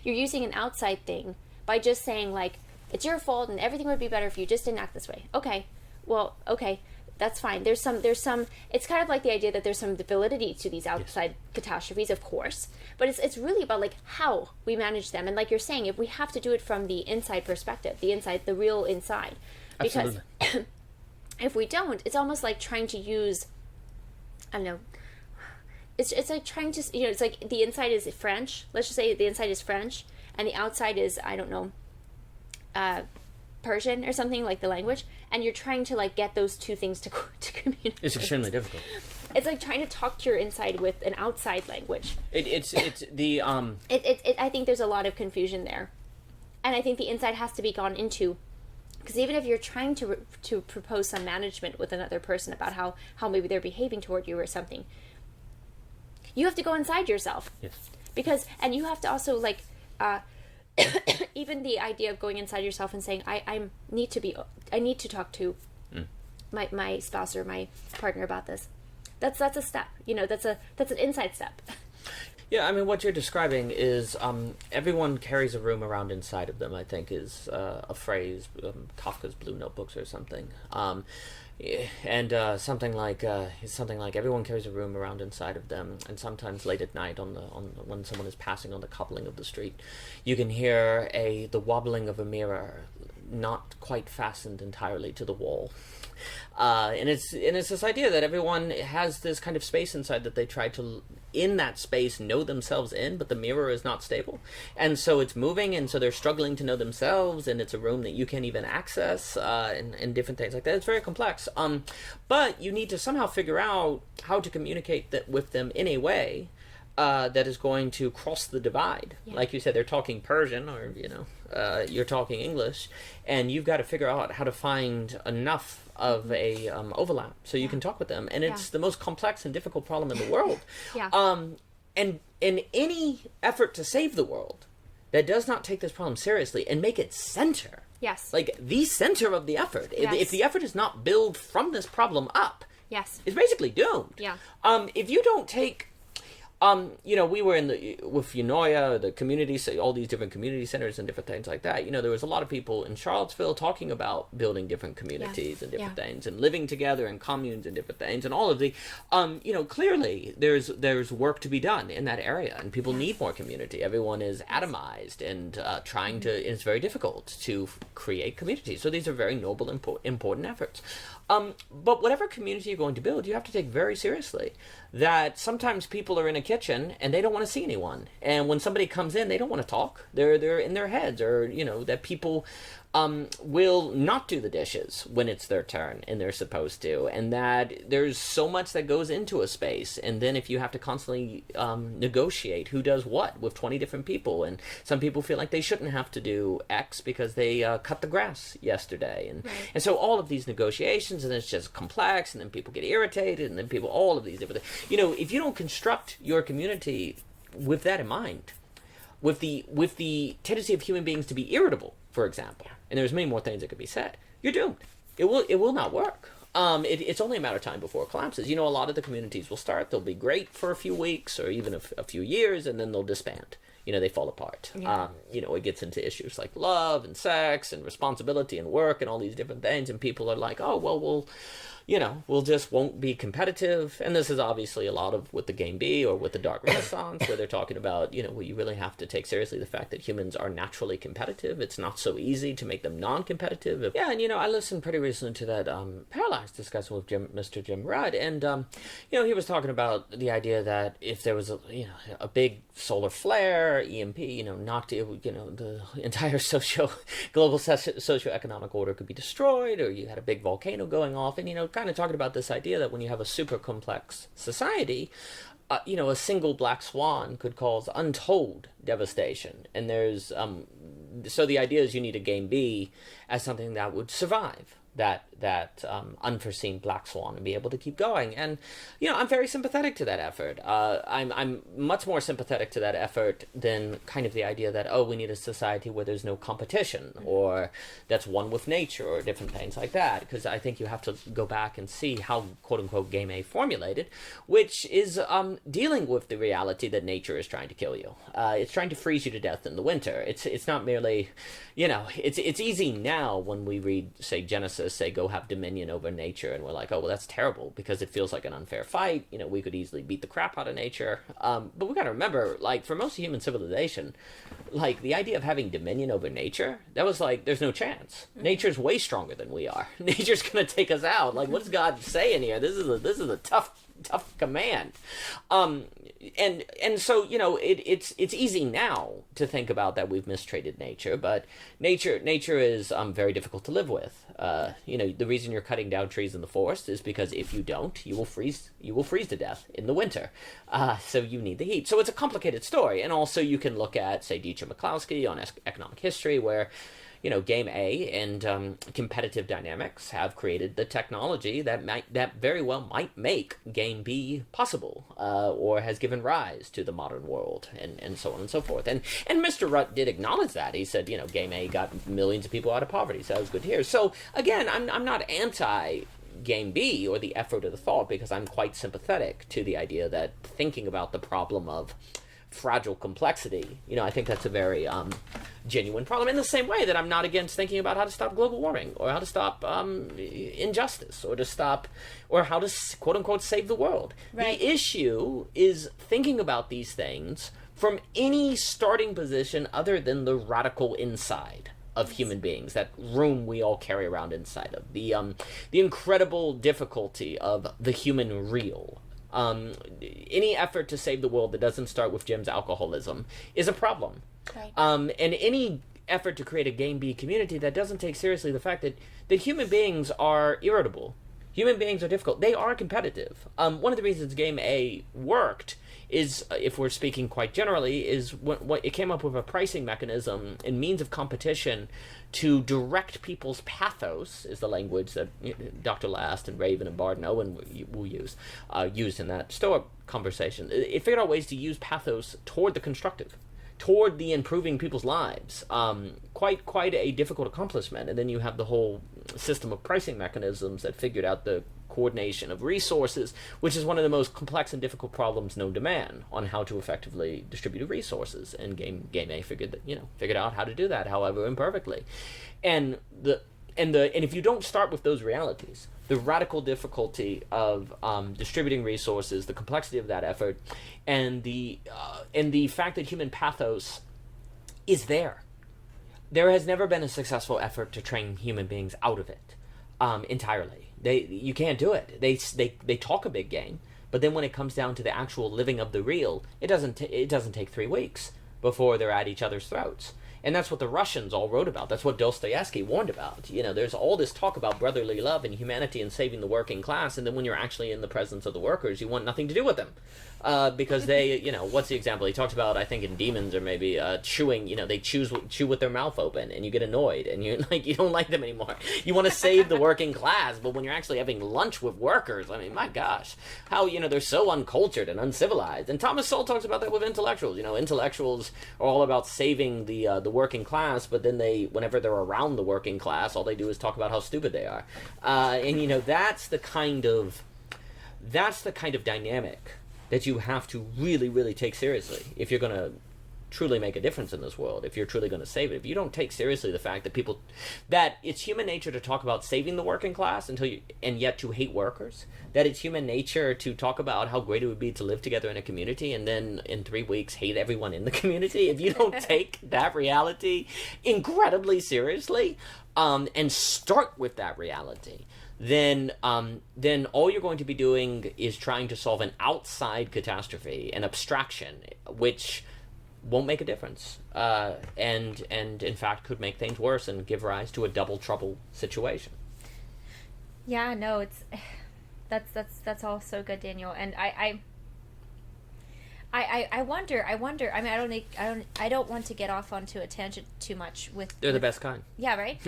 S1: using an outside thing by just saying, like, it's your fault and everything would be better if you just didn't act this way. Okay. Well, okay. That's fine. There's some, it's kind of like the idea that there's some validity to these outside catastrophes, of course, but it's really about, like, how we manage them. And like you're saying, if we have to do it from the inside perspective, the real inside, because if we don't, it's almost like trying to use, I don't know, it's like trying to, you know, it's like the inside is French. Let's just say the inside is French and the outside is, I don't know, Persian or something, like the language, and you're trying to, like, get those two things to communicate.
S2: It's extremely difficult.
S1: It's like trying to talk to your inside with an outside language.
S2: It's the
S1: I think there's a lot of confusion there, and I think the inside has to be gone into, because even if you're trying to propose some management with another person about how maybe they're behaving toward you or something, you have to go inside yourself.
S2: Yes.
S1: And you have to also, like, even the idea of going inside yourself and saying, I need to talk to my spouse or my partner about this. That's a step. You know, that's an inside step.
S2: Yeah, I mean, what you're describing is everyone carries a room around inside of them, I think, is a phrase, Kafka's Blue Notebooks or something. And something like everyone carries a room around inside of them, and sometimes late at night when someone is passing on the cobbling of the street, you can hear the wobbling of a mirror, not quite fastened entirely to the wall. And it's this idea that everyone has this kind of space inside that they try to, in that space, know themselves in, but the mirror is not stable. And so it's moving, and so they're struggling to know themselves, and it's a room that you can't even access, and different things like that. It's very complex. But you need to somehow figure out how to communicate that with them in a way that is going to cross the divide. Yeah. Like you said, they're talking Persian, or, you know, you're talking English, and you've got to figure out how to find enough of a overlap so you can talk with them, and it's the most complex and difficult problem in the world. And in any effort to save the world that does not take this problem seriously and make it center, like the center of the effort, if the effort is not built from this problem up, it's basically doomed. If you don't take We were with Unoya, the community, all these different community centers and different things like that. There was a lot of people in Charlottesville talking about building different communities and different things, and living together in communes and different things, and all of the, clearly there's work to be done in that area, and people need more community. Everyone is atomized and trying to. It's very difficult to create communities. So these are very noble, important efforts. But whatever community you're going to build, you have to take very seriously that sometimes people are in a kitchen and they don't want to see anyone. And when somebody comes in, they don't want to talk. They're in their heads, or, that people will not do the dishes when it's their turn and they're supposed to. And that there's so much that goes into a space. And then if you have to constantly negotiate who does what with 20 different people, and some people feel like they shouldn't have to do X because they cut the grass yesterday. And so all of these negotiations, and it's just complex, and then people get irritated, and then all of these different things. If you don't construct your community with that in mind, with the tendency of human beings to be irritable, for example, and there's many more things that could be said, you're doomed. It will not work. It's only a matter of time before it collapses. A lot of the communities will start, they'll be great for a few weeks or even a few years, and then they'll disband. They fall apart. Yeah. It gets into issues like love and sex and responsibility and work and all these different things, and people are like, oh, well, we'll just won't be competitive. And this is obviously a lot of with the Game B or with the Dark Renaissance, where they're talking about, well, you really have to take seriously the fact that humans are naturally competitive. It's not so easy to make them non-competitive. Yeah, and, I listened pretty recently to that Parallax discussion with Mr. Jim Rudd, and, he was talking about the idea that if there was a big solar flare, EMP, knocked, the entire global socioeconomic order could be destroyed, or you had a big volcano going off, and, kind of talking about this idea that when you have a super complex society, a single black swan could cause untold devastation. And there's, so the idea is you need a Game B as something that would survive that unforeseen black swan and be able to keep going. And I'm very sympathetic to that effort. I'm much more sympathetic to that effort than kind of the idea that, we need a society where there's no competition, or that's one with nature, or different things like that, because I think you have to go back and see how quote-unquote Game A formulated, which is dealing with the reality that nature is trying to kill you. It's trying to freeze you to death in the winter. It's not merely, it's easy now when we read, say, Genesis, say go have dominion over nature, and we're like, oh, well, that's terrible because it feels like an unfair fight. We could easily beat the crap out of nature. But we got to remember, like, for most of human civilization, like, the idea of having dominion over nature, that was like, there's no chance. Nature's way stronger than we are. Nature's gonna take us out. Like, what is God saying here? This is a tough command. And so, it's easy now to think about that we've mistreated nature, but nature is very difficult to live with. The reason you're cutting down trees in the forest is because if you don't, you will freeze to death in the winter. So you need the heat. So it's a complicated story. And also you can look at, say, Dietrich McCloskey on economic history, where Game A and competitive dynamics have created the technology that very well might make Game B possible, or has given rise to the modern world, and so on and so forth. And Mr. Rutt did acknowledge that. He said, Game A got millions of people out of poverty, so that was good to hear. So again, I'm not anti Game B or the effort or the thought, because I'm quite sympathetic to the idea that thinking about the problem of fragile complexity, I think that's a very genuine problem, in the same way that I'm not against thinking about how to stop global warming, or how to stop injustice, or how to quote-unquote save the world. Right. The issue is thinking about these things from any starting position other than the radical inside of human beings, that room we all carry around inside of, the incredible difficulty of the human real. Any effort to save the world that doesn't start with Jim's alcoholism is a problem. Right. And any effort to create a Game B community that doesn't take seriously the fact that human beings are irritable. Human beings are difficult. They are competitive. One of the reasons Game A worked is, if we're speaking quite generally, is what it came up with a pricing mechanism and means of competition to direct people's pathos, is the language that Dr. Last and Raven and Bard and Owen will use, used in that Stoic conversation. It figured out ways to use pathos toward the constructive, toward the improving people's lives. Quite a difficult accomplishment. And then you have the whole system of pricing mechanisms that figured out the coordination of resources, which is one of the most complex and difficult problems known to man on how to effectively distribute resources. And Game A figured out how to do that, however imperfectly. And if you don't start with those realities, the radical difficulty of distributing resources, the complexity of that effort, and the fact that human pathos is there. There has never been a successful effort to train human beings out of it entirely. You can't do it. They talk a big game, but then when it comes down to the actual living of the real, it doesn't take 3 weeks before they're at each other's throats. And that's what the Russians all wrote about. That's what Dostoevsky warned about. There's all this talk about brotherly love and humanity and saving the working class, and then when you're actually in the presence of the workers, you want nothing to do with them. Because they, what's the example? He talks about, I think in Demons or maybe chewing, they chew with their mouth open, and you get annoyed, and you don't like them anymore. You want to save the working class, but when you're actually having lunch with workers, I mean, my gosh, how, they're so uncultured and uncivilized. And Thomas Sowell talks about that with intellectuals. Intellectuals are all about saving the working class, but then whenever they're around the working class, all they do is talk about how stupid they are. And that's the kind of dynamic that you have to really, really take seriously if you're going to truly make a difference in this world, if you're truly going to save it. If you don't take seriously the fact that it's human nature to talk about saving the working class and yet to hate workers, that it's human nature to talk about how great it would be to live together in a community and then in 3 weeks hate everyone in the community, if you don't take that reality incredibly seriously and start with that reality, then all you're going to be doing is trying to solve an outside catastrophe, an abstraction, which won't make a difference, and in fact could make things worse and give rise to a double trouble situation.
S1: Yeah, no, that's all so good, Daniel, and I wonder. I mean, I don't want to get off onto a tangent too much with.
S2: They're the best kind.
S1: Yeah, right.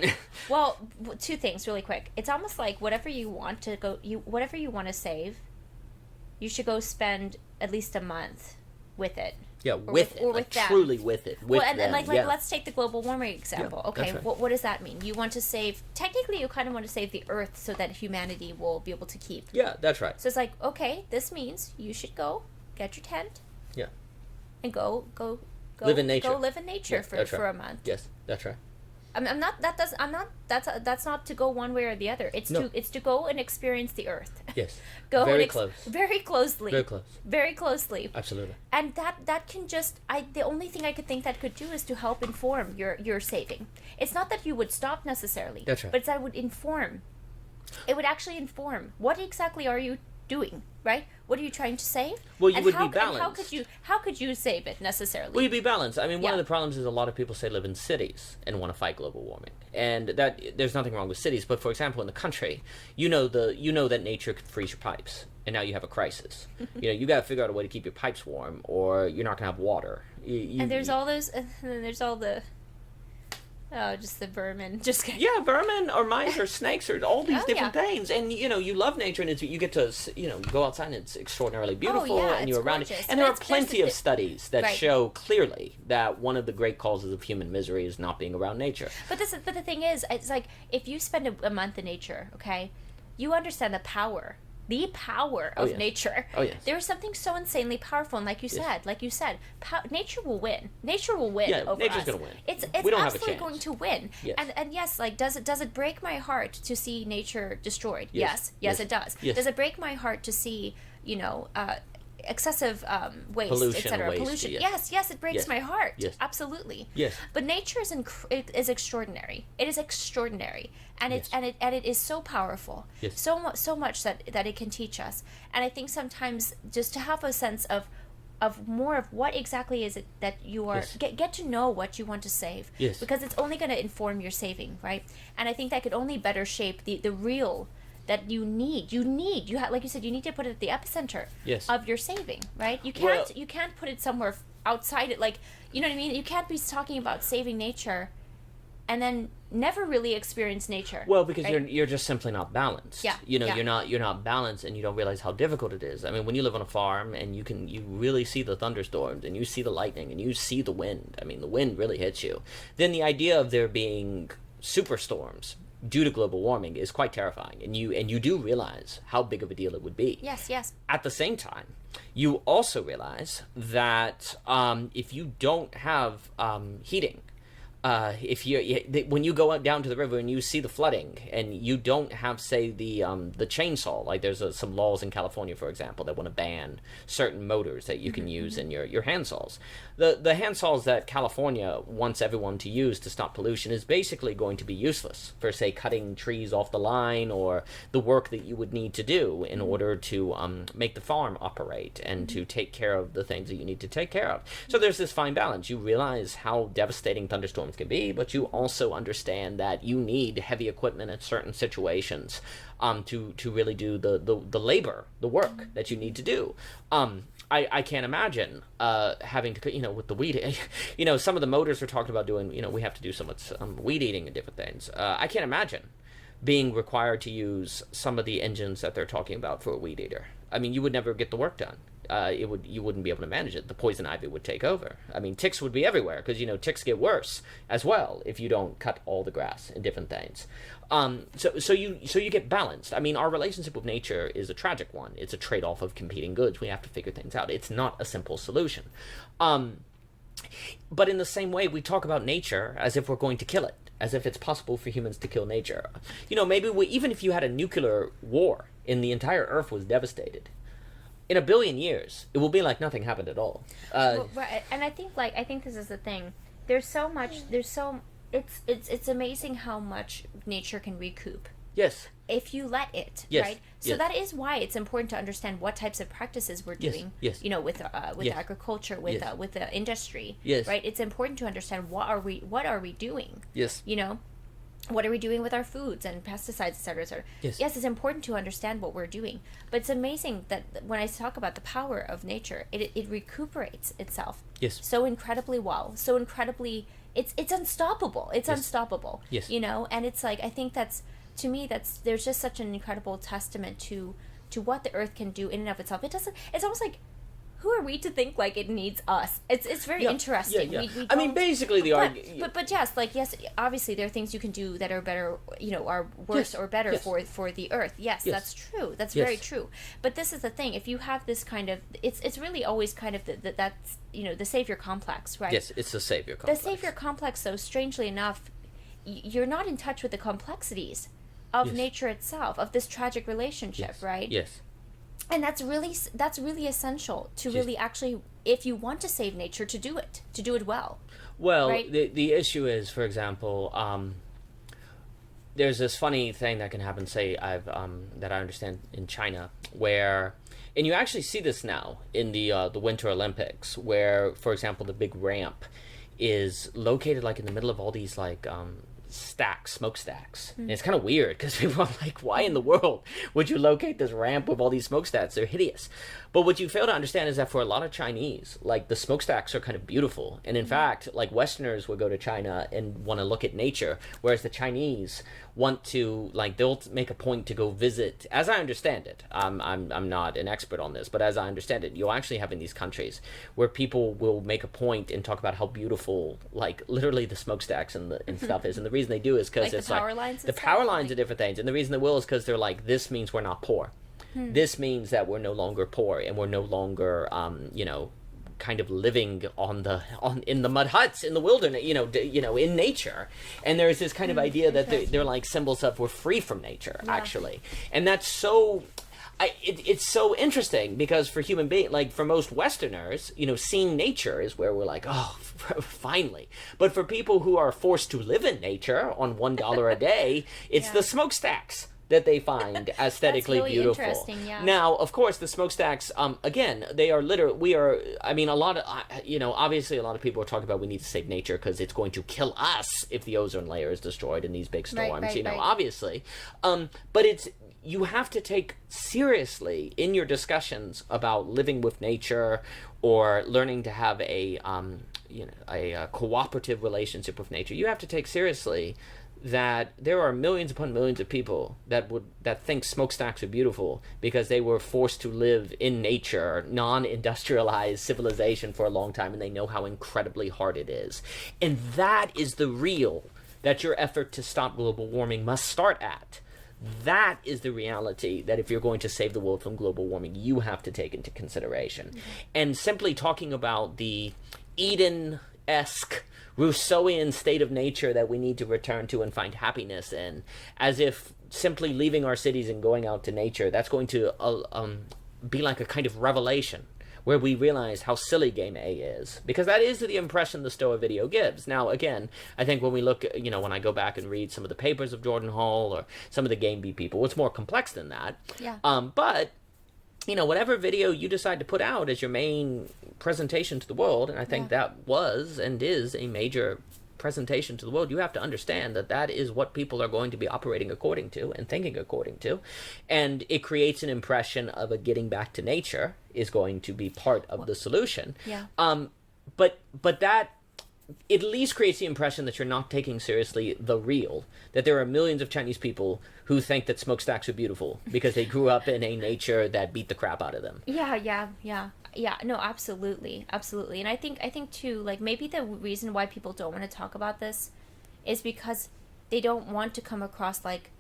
S1: Well, 2 things really quick. It's almost like whatever you want to save, you should go spend at least a month with it.
S2: Yeah, with it, truly with it.
S1: Let's take the global warming example.
S2: Yeah,
S1: okay,
S2: right.
S1: What does that mean? You want to save. Technically, you kind of want to save the Earth so that humanity will be able to keep.
S2: Yeah, that's right.
S1: So it's like, okay, this means you should go get your tent.
S2: Yeah.
S1: And go
S2: live in nature.
S1: Go live in nature for a month.
S2: Yes, that's right.
S1: That's not to go one way or the other. It's to go and experience the Earth.
S2: Yes.
S1: Go
S2: very
S1: and
S2: close.
S1: Very closely.
S2: Very close.
S1: Very closely.
S2: Absolutely.
S1: And that can just the only thing I could think that could do is to help inform your saving. It's not that you would stop necessarily.
S2: That's right.
S1: But it's that it would inform. It would actually inform. What exactly are you doing, right? What are you trying to save?
S2: Well, you would be balanced.
S1: How could you save it necessarily?
S2: Well, you'd be balanced. I mean, one of the problems is a lot of people say live in cities and want to fight global warming, and that there's nothing wrong with cities. But for example, in the country, you know that nature could freeze your pipes, and now you have a crisis. You got to figure out a way to keep your pipes warm, or you're not going to have water.
S1: And there's all the. Oh, just the vermin. Just kidding.
S2: Yeah, vermin or mice or snakes or all these different things. And, you love nature and you get to, go outside and it's extraordinarily beautiful and you're around it. And there are plenty of studies that show clearly that one of the great causes of human misery is not being around nature.
S1: But the thing is, it's like if you spend a month in nature, okay, you understand the power of nature.
S2: Oh, yes.
S1: There is something so insanely powerful, and like you said, nature will win. Nature will win over
S2: nature's
S1: us.
S2: Gonna win.
S1: It's
S2: we don't
S1: absolutely
S2: have a chance.
S1: going to win.
S2: Yes.
S1: And yes, does it break my heart to see nature destroyed?
S2: Yes.
S1: Yes, it does.
S2: Yes.
S1: Does it break my heart to see excessive waste,
S2: pollution,
S1: etc.?
S2: waste,
S1: Pollution.
S2: yes.
S1: Yes, it breaks
S2: Yes.
S1: my heart.
S2: Yes.
S1: Absolutely.
S2: Yes.
S1: But nature is extraordinary. It is extraordinary, and
S2: Yes.
S1: it is so powerful.
S2: Yes.
S1: So much that it can teach us. And I think sometimes just to have a sense of more of what exactly is it that you are get to know what you want to save.
S2: Yes.
S1: Because it's only going to inform your saving, right? And I think that could only better shape the real that you need. Like you said, you need to put it at the epicenter of your saving, right? You can't put it somewhere outside it. Like, you know what I mean? You can't be talking about saving nature and then never really experience nature.
S2: Well, because
S1: right?
S2: you're just simply not balanced.
S1: Yeah.
S2: You're not balanced, and you don't realize how difficult it is. I mean, when you live on a farm and you really see the thunderstorms and you see the lightning and you see the wind. I mean, the wind really hits you. Then the idea of there being superstorms due to global warming is quite terrifying, and you do realize how big of a deal it would be.
S1: Yes.
S2: At the same time, you also realize that if you don't have heating, when you go out down to the river and you see the flooding, and you don't have, say, the chainsaw, like there's some laws in California, for example, that want to ban certain motors that you can use in your hand saws. The hand saws that California wants everyone to use to stop pollution is basically going to be useless for, say, cutting trees off the line, or the work that you would need to do in order to make the farm operate and to take care of the things that you need to take care of. So there's this fine balance. You realize how devastating thunderstorms can be, but you also understand that you need heavy equipment in certain situations to really do the labor, the work that you need to do. I can't imagine having to, with the weed, some of the motors we're talking about doing, we have to do so much weed eating and different things. I can't imagine being required to use some of the engines that they're talking about for a weed eater. I mean, you would never get the work done. You wouldn't be able to manage it. The poison ivy would take over. I mean, ticks would be everywhere, because ticks get worse as well if you don't cut all the grass and different things. So you get balanced. I mean, our relationship with nature is a tragic one. It's a trade-off of competing goods. We have to figure things out. It's not a simple solution. But in the same way, we talk about nature as if we're going to kill it, as if it's possible for humans to kill nature. Maybe even if you had a nuclear war and the entire Earth was devastated, in 1 billion years, it will be like nothing happened at all.
S1: Right, and I think this is the thing. It's amazing how much nature can recoup.
S2: Yes.
S1: If you let it,
S2: yes.
S1: right? So that is why it's important to understand what types of practices we're doing.
S2: Yes.
S1: With agriculture, with the industry.
S2: Yes.
S1: Right. It's important to understand what are we doing.
S2: Yes.
S1: What are we doing with our foods and pesticides, et cetera, et cetera?
S2: Yes.
S1: Yes, it's important to understand what we're doing. But it's amazing that when I talk about the power of nature, it recuperates itself.
S2: Yes.
S1: So incredibly well. So incredibly, it's unstoppable. It's unstoppable.
S2: Yes.
S1: And it's like, I think to me, there's just such an incredible testament to what the earth can do in and of itself. It's almost like, who are we to think like it needs us? It's very interesting.
S2: Yeah.
S1: We
S2: I mean, basically the argument.
S1: But yes, obviously there are things you can do that are better, are worse or better for the earth. Yes, that's true. That's very true. But this is the thing. If you have this kind of, it's really always kind of that's the savior complex, right?
S2: Yes, it's the savior complex.
S1: The savior complex, though, strangely enough, you're not in touch with the complexities of nature itself, of this tragic relationship, right?
S2: Yes.
S1: And that's really essential to really actually, if you want to save nature, to do it well.
S2: Well,
S1: right?
S2: the issue is, for example, there's this funny thing that can happen, say, that I understand in China, where, and you actually see this now in the Winter Olympics, where, for example, the big ramp is located in the middle of all these smokestacks. And it's kind of weird because people are like, why in the world would you locate this ramp with all these smokestacks? They're hideous. But what you fail to understand is that for a lot of Chinese, the smokestacks are kind of beautiful. And in fact, Westerners would go to China and want to look at nature, whereas the Chinese want to, they'll make a point to go visit, as I understand it. I'm not an expert on this, but as I understand it, you'll actually have in these countries where people will make a point and talk about how beautiful, literally the smokestacks and stuff is. And the reason they do is because it's
S1: the power lines.
S2: The power lines are different things. And the reason they will is because they're this means we're not poor. This means that we're no longer poor, and we're no longer, kind of living in the mud huts in the wilderness, in nature. And there's this kind of idea that they're symbols of we're free from nature, actually. And that's so. It's so interesting because for human beings, for most Westerners, seeing nature is where we're oh, finally. But for people who are forced to live in nature on $1 a day, it's the smokestacks that they find aesthetically
S1: really
S2: beautiful.
S1: Interesting, yeah.
S2: Now, of course, the smokestacks, again, they are obviously a lot of people are talking about we need to save nature because it's going to kill us if the ozone layer is destroyed in these big storms,
S1: right.
S2: Obviously. But you have to take seriously in your discussions about living with nature or learning to have a cooperative relationship with nature. You have to take seriously that there are millions upon millions of people that think smokestacks are beautiful because they were forced to live in nature, non-industrialized civilization for a long time, and they know how incredibly hard it is. And that is the real that your effort to stop global warming must start at. That is the reality that if you're going to save the world from global warming, you have to take into consideration. And simply talking about the Eden-esque Rousseauian state of nature that we need to return to and find happiness in, as if simply leaving our cities and going out to nature, that's going to be like a kind of revelation where we realize how silly game A is, because that is the impression the Stoa video gives. Now, again, I think when we look, when I go back and read some of the papers of Jordan Hall or some of the game B people, it's more complex than that.
S1: Yeah.
S2: But whatever video you decide to put out as your main presentation to the world, and I think that was and is a major presentation to the world, you have to understand that that is what people are going to be operating according to and thinking according to, and it creates an impression of a getting back to nature is going to be part of the solution.
S1: Yeah.
S2: But that at least creates the impression that you're not taking seriously the real, that there are millions of Chinese people who think that smokestacks are beautiful because they grew up in a nature that beat the crap out of them.
S1: Yeah, no, absolutely. And I think too, like, maybe the reason why people don't want to talk about this is because they don't want to come across like,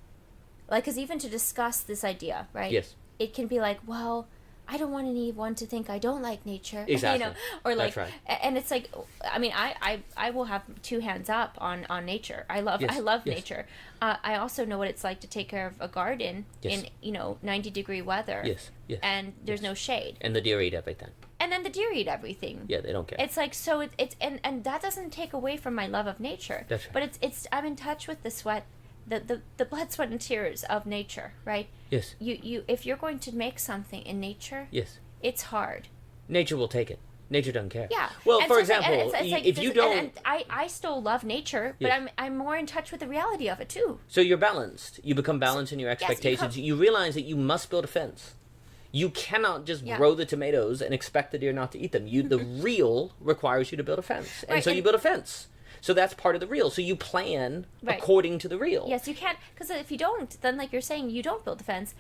S1: because even to discuss this idea, right?
S2: Yes.
S1: It can be like, well, I don't want anyone to think I don't like nature.
S2: Exactly.
S1: Or like,
S2: that's right.
S1: And it's like, I mean, I will have two hands up on nature. I love nature. I also know what it's like to take care of a garden in 90-degree weather.
S2: Yes.
S1: And there's no shade.
S2: And the deer eat everything.
S1: And then the deer eat everything.
S2: Yeah, they don't care.
S1: It's like, so it's and that doesn't take away from my love of nature.
S2: That's right.
S1: But it's I'm in touch with the sweat, the blood, sweat, and tears of nature, right?
S2: Yes.
S1: You if you're going to make something in nature,
S2: yes,
S1: it's hard.
S2: Nature will take it. Nature doesn't care.
S1: Yeah.
S2: Well,
S1: and
S2: for
S1: so
S2: example, if you don't,
S1: and I still love nature, but
S2: yes,
S1: I'm more in touch with the reality of it too.
S2: So you're balanced. You become balanced in your expectations.
S1: Yes,
S2: you realize that you must build a fence. You cannot just grow the tomatoes and expect the deer not to eat them. The real requires you to build a fence. And so you build a fence. So that's part of the real. So you plan according to the real.
S1: Yes, you can't, because if you don't, then like you're saying, you don't build a fence.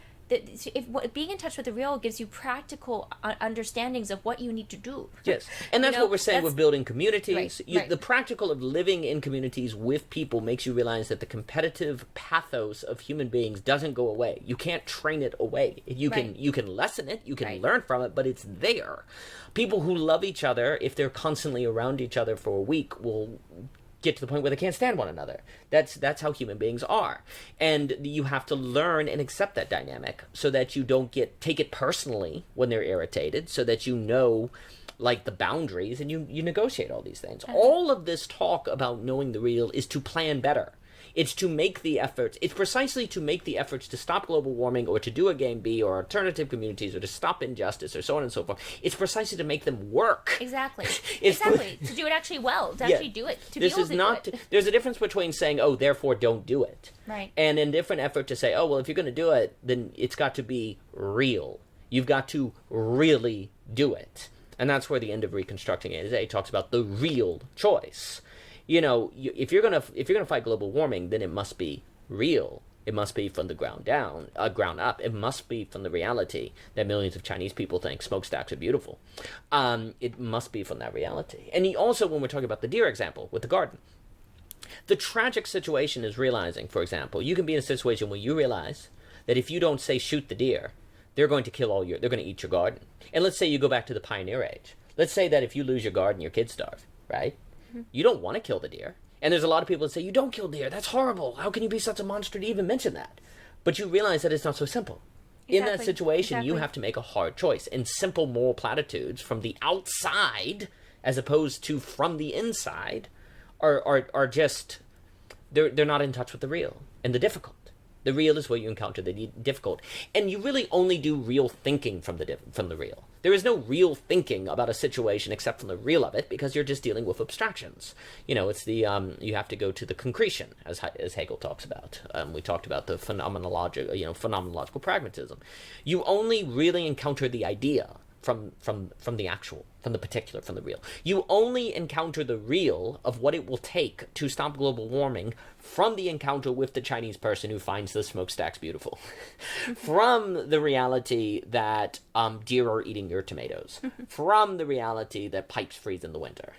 S1: Being in touch with the real gives you practical understandings of what you need to do.
S2: Yes, and that's what we're saying with building communities.
S1: Right.
S2: The practical of living in communities with people makes you realize that the competitive pathos of human beings doesn't go away. You can't train it away. You can lessen it, you can learn from it, but it's there. People who love each other, if they're constantly around each other for a week, will get to the point where they can't stand one another. That's how human beings are. And you have to learn and accept that dynamic so that you don't take it personally when they're irritated, so that you know like the boundaries and you negotiate all these things. All of this talk about knowing the real is to plan better. It's to make the efforts. It's precisely to make the efforts to stop global warming or to do a game B or alternative communities or to stop injustice or so on and so forth. It's precisely to make them work.
S1: Exactly. To do it actually well. To actually do it. To
S2: this
S1: be able
S2: is
S1: to
S2: not.
S1: do it.
S2: There's a difference between saying, "Oh, therefore, don't do it,"
S1: right,
S2: and a different effort to say, "Oh, well, if you're going to do it, then it's got to be real. You've got to really do it." And that's where the end of Reconstructing A to Z talks about the real choice. If you're gonna fight global warming, then it must be real. It must be from the ground up. It must be from the reality that millions of Chinese people think smokestacks are beautiful. It must be from that reality. And also, when we're talking about the deer example with the garden, the tragic situation is realizing, for example, you can be in a situation where you realize that if you don't say shoot the deer, they're going to they're going to eat your garden. And let's say you go back to the pioneer age. Let's say that if you lose your garden, your kids starve, right? You don't want to kill the deer. And there's a lot of people that say, you don't kill deer. That's horrible. How can you be such a monster to even mention that? But you realize that it's not so simple. Exactly. In that situation, you have to make a hard choice. And simple moral platitudes from the outside, as opposed to from the inside, are just, they're not in touch with the real and the difficult. The real is where you encounter the difficult. And you really only do real thinking from the real. There is no real thinking about a situation except from the real of it, because you're just dealing with abstractions. It's you have to go to the concretion, as Hegel talks about. We talked about the phenomenological pragmatism. You only really encounter the idea from the actual, from the particular, from the real. You only encounter the real of what it will take to stop global warming from the encounter with the Chinese person who finds the smokestacks beautiful, from the reality that deer are eating your tomatoes, from the reality that pipes freeze in the winter.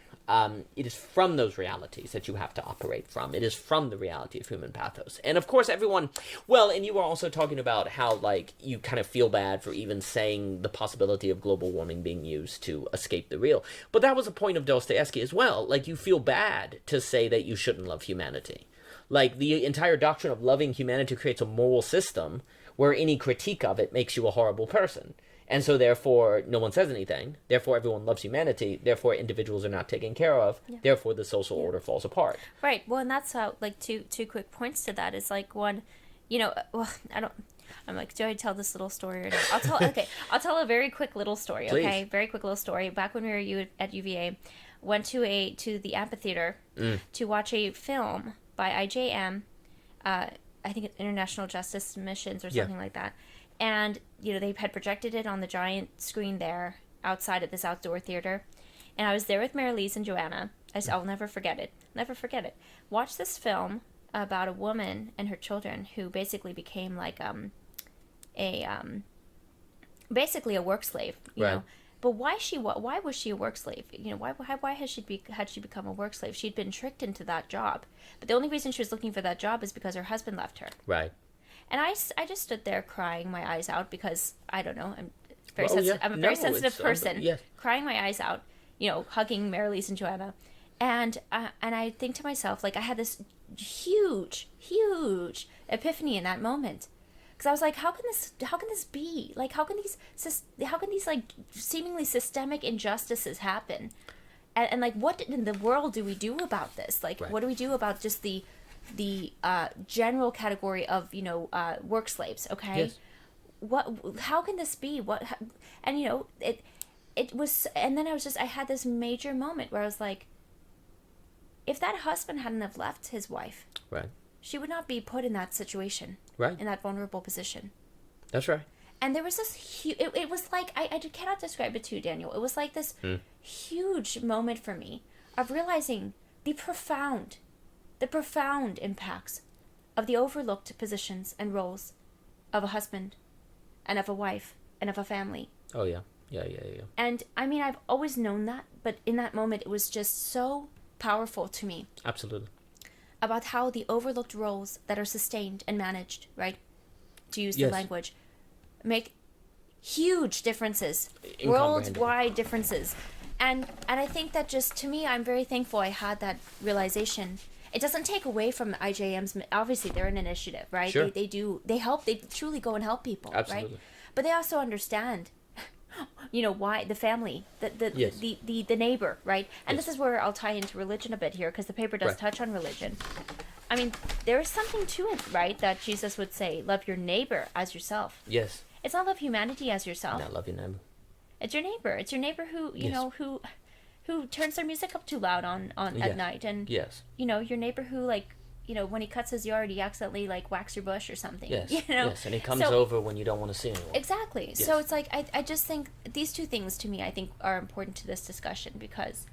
S2: it is from those realities that you have to operate from. It is from the reality of human pathos. And of course everyone, well, and you were also talking about how, like, you kind of feel bad for even saying the possibility of global warming being used to escape the real. But that was a point of Dostoevsky as well. Like, you feel bad to say that you shouldn't love humanity. Like, the entire doctrine of loving humanity creates a moral system where any critique of it makes you a horrible person. And so, therefore, no one says anything. Therefore, everyone loves humanity. Therefore, individuals are not taken care of. Yeah. Therefore, the social order falls apart.
S1: Right. Well, and that's how, like, two quick points to that is, like, one, you know, well, I'm like, do I tell this little story or not? I'll tell a very quick little story, okay? Please. Very quick little story. Back when we were at UVA, went to the amphitheater to watch a film by IJM, I think it's International Justice Missions or something like that. And, you know, they had projected it on the giant screen there outside at this outdoor theater. And I was there with Mary-Lise and Joanna. I'll never forget it. Never forget it. Watch this film about a woman and her children who basically became like basically a work slave, you know. But why was she a work slave? You know, why had she become a work slave? She'd been tricked into that job. But the only reason she was looking for that job is because her husband left her. Right. And I just stood there crying my eyes out because, I don't know, I'm a very sensitive person, crying my eyes out, you know, hugging Mary-Lise and Joanna. And I think to myself, like, I had this huge epiphany in that moment. Because I was like, how can this be? Like, how can these like seemingly systemic injustices happen? And like, what in the world do we do about this? Like, what do we do about just the general category of, you know, work slaves? Okay, how can this be? And you know, it was, and then I had this major moment where I was like, if that husband hadn't have left his wife, she would not be put in that situation, in that vulnerable position. That's right. And there was this huge, it was like, I cannot describe it to you, Daniel. It was like this huge moment for me of realizing the profound impacts of the overlooked positions and roles of a husband and of a wife and of a family. Oh, yeah. Yeah. And, I mean, I've always known that, but in that moment, it was just so powerful to me. Absolutely. About how the overlooked roles that are sustained and managed, right, to use the language, make huge differences, worldwide differences. And I think that just, to me, I'm very thankful I had that realization. It doesn't take away from IJM's, obviously they're an initiative, right? Sure. They help, they truly go and help people, right? But they also understand, you know, why the family, the neighbor, right? And this is where I'll tie into religion a bit here, because the paper does touch on religion. I mean, there is something to it, right? That Jesus would say, love your neighbor as yourself. Yes. It's not love humanity as yourself. Not love your neighbor. It's your neighbor. It's your neighbor who, you know, who turns their music up too loud on at night. And, you know, your neighbor who, like, you know, when he cuts his yard, he accidentally, like, whacks your bush or something. Yes, you know? Yes, and he comes over when you don't want to see anyone. Exactly. Yes. So it's like, I just think these two things, to me, I think are important to this discussion, because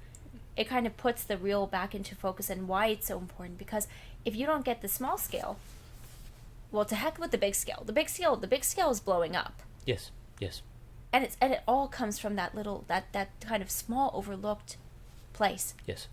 S1: it kind of puts the real back into focus and why it's so important. Because if you don't get the small scale, well, to heck with the big scale. The big scale is blowing up. Yes. And it all comes from that little, that kind of small, overlooked place. Yes.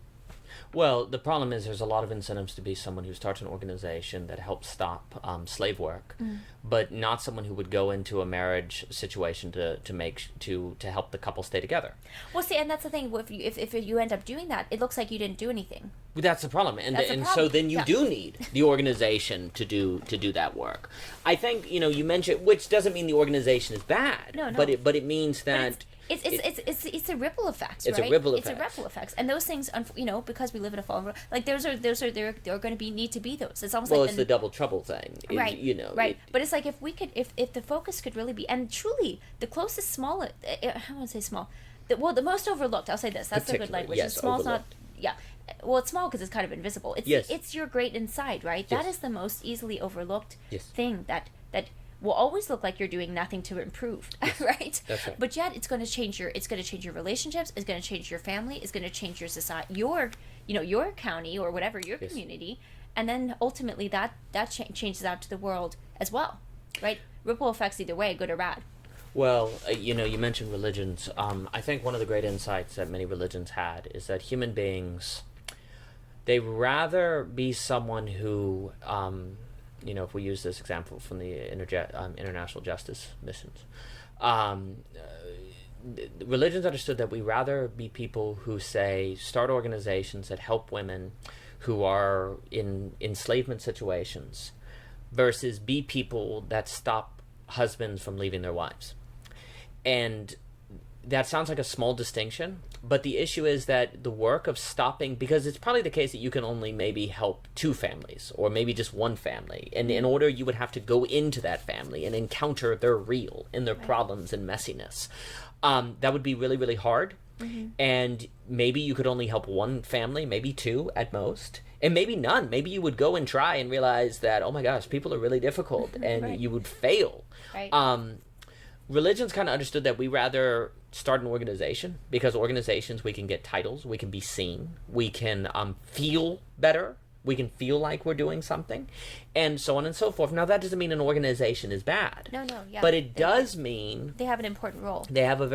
S1: Well, the problem is there's a lot of incentives to be someone who starts an organization that helps stop slave work, but not someone who would go into a marriage situation to help the couple stay together. Well, see, and that's the thing. If you end up doing that, it looks like you didn't do anything. That's the problem, and so then you do need the organization to do that work. I think, you know, you mentioned, which doesn't mean the organization is bad. No. But it means that. It's a ripple effect, right? It's a ripple effect. And those things, you know, because we live in a fallen world, like there are going to need to be those. It's almost like it's the double trouble thing, right? You know, right? But it's like if the focus could really be, and truly the closest small, I want to say small, the most overlooked. I'll say this. That's the good language. Yes, small's not. Yeah. Well, it's small because it's kind of invisible. It's your great inside, right? Yes. That is the most easily overlooked thing that will always look like you're doing nothing to improve, right? That's right. But yet it's going to change your relationships, it's going to change your family, it's going to change your society, your county or whatever, your community, and then ultimately that changes out to the world as well, right? Ripple effects either way, good or bad.
S2: Well, you mentioned religions. I think one of the great insights that many religions had is that human beings, they rather be someone who, if we use this example from the international justice missions, religions understood that we rather be people who say start organizations that help women who are in enslavement situations versus be people that stop husbands from leaving their wives. And that sounds like a small distinction, but the issue is that the work of stopping, because it's probably the case that you can only maybe help two families or maybe just one family, and in order you would have to go into that family and encounter their real and their problems and messiness. That would be really, really hard. Mm-hmm. And maybe you could only help one family, maybe two at most, and maybe none. Maybe you would go and try and realize that, oh my gosh, people are really difficult, and you would fail. Right. Religions kind of understood that we rather start an organization, because organizations, we can get titles, we can be seen, we can feel better, we can feel like we're doing something, and so on and so forth. Now, that doesn't mean an organization is bad.
S1: No, yeah.
S2: But it does mean
S1: they have an important role.
S2: They have a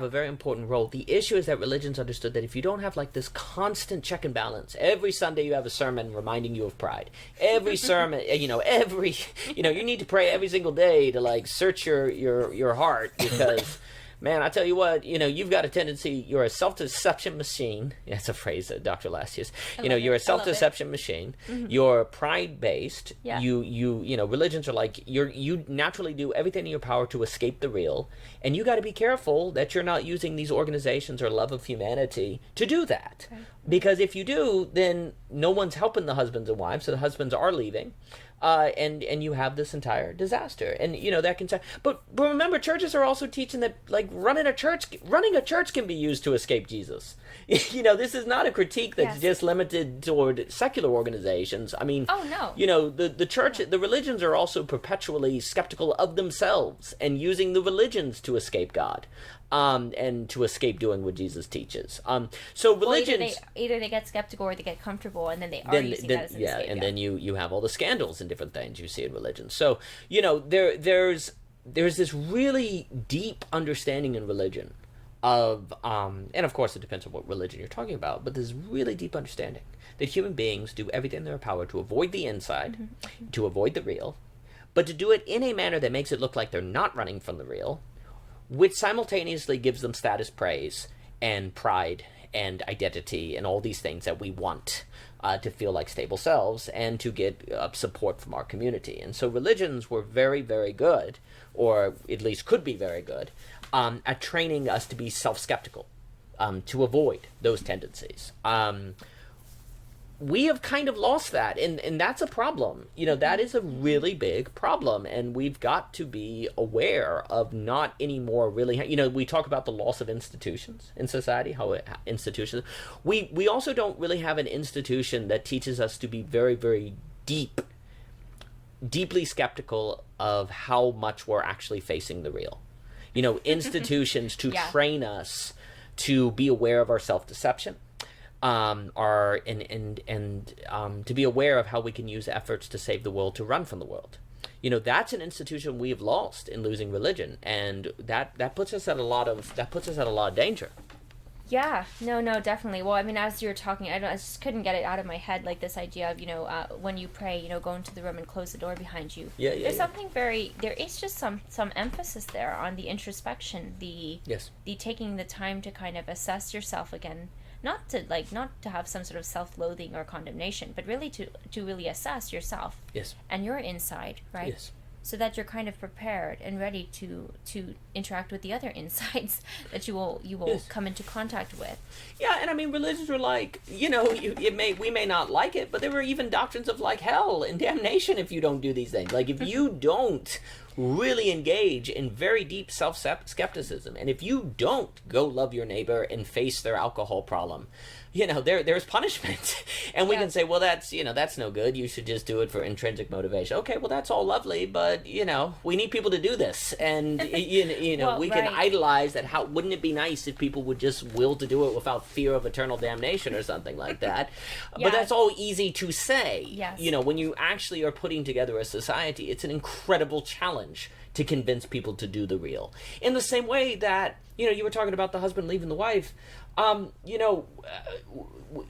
S2: very important role. The issue is that religions understood that if you don't have like this constant check and balance, every Sunday you have a sermon reminding you of pride. Every sermon, you need to pray every single day to like search your heart, because man, I tell you what, you've got a tendency, you're a self-deception machine. That's a phrase that Dr. Lass used. You're a self-deception machine. Mm-hmm. You're pride-based. Yeah. Religions are like, you naturally do everything in your power to escape the real. And you got to be careful that you're not using these organizations or love of humanity to do that. Okay. Because if you do, then no one's helping the husbands and wives, so the husbands are leaving. And you have this entire disaster, and that can. But remember, churches are also teaching that like running a church can be used to escape Jesus. This is not a critique that's just limited toward secular organizations. I mean,
S1: oh no,
S2: the church, the religions are also perpetually skeptical of themselves and using the religions to escape God. And to escape doing what Jesus teaches. So religions...
S1: Either they get skeptical or they get comfortable, and then they are using that as an escape.
S2: And then you have all the scandals and different things you see in religion. So, there's this really deep understanding in religion of... and of course it depends on what religion you're talking about, but there's really deep understanding that human beings do everything in their power to avoid the inside, to avoid the real, but to do it in a manner that makes it look like they're not running from the real, which simultaneously gives them status, praise, and pride, and identity, and all these things that we want to feel like stable selves, and to get support from our community. And so religions were very, very good, or at least could be very good, at training us to be self-skeptical, to avoid those tendencies. We have kind of lost that, and that's a problem. That is a really big problem, and we've got to be aware of not anymore really... we talk about the loss of institutions in society, how institutions... We also don't really have an institution that teaches us to be very, very deeply skeptical of how much we're actually facing the real. Institutions to train us to be aware of our self-deception, to be aware of how we can use efforts to save the world to run from the world. That's an institution we've lost in losing religion, and that puts us at a lot of danger.
S1: Yeah, no, definitely. Well, I mean, as you were talking, I just couldn't get it out of my head, like this idea of, when you pray, go into the room and close the door behind you. There's something there is just some emphasis there on the introspection, the taking the time to kind of assess yourself again. Not to have some sort of self-loathing or condemnation, but really to really assess yourself and your inside, right? Yes. So that you're kind of prepared and ready to interact with the other insides that you will come into contact with.
S2: Yeah, and I mean, religions were like, we may not like it, but there were even doctrines of like hell and damnation if you don't do these things. Like if you don't really engage in very deep self-skepticism, and if you don't go love your neighbor and face their alcohol problem, there's punishment. And we can say, well, that's no good. You should just do it for intrinsic motivation. Okay, well, that's all lovely, but, we need people to do this. And, well, we can idolize that. Wouldn't it be nice if people would just will to do it without fear of eternal damnation or something like that? But that's all easy to say.
S1: Yes.
S2: When you actually are putting together a society, it's an incredible challenge challenge to convince people to do the real. In the same way that, you were talking about the husband leaving the wife,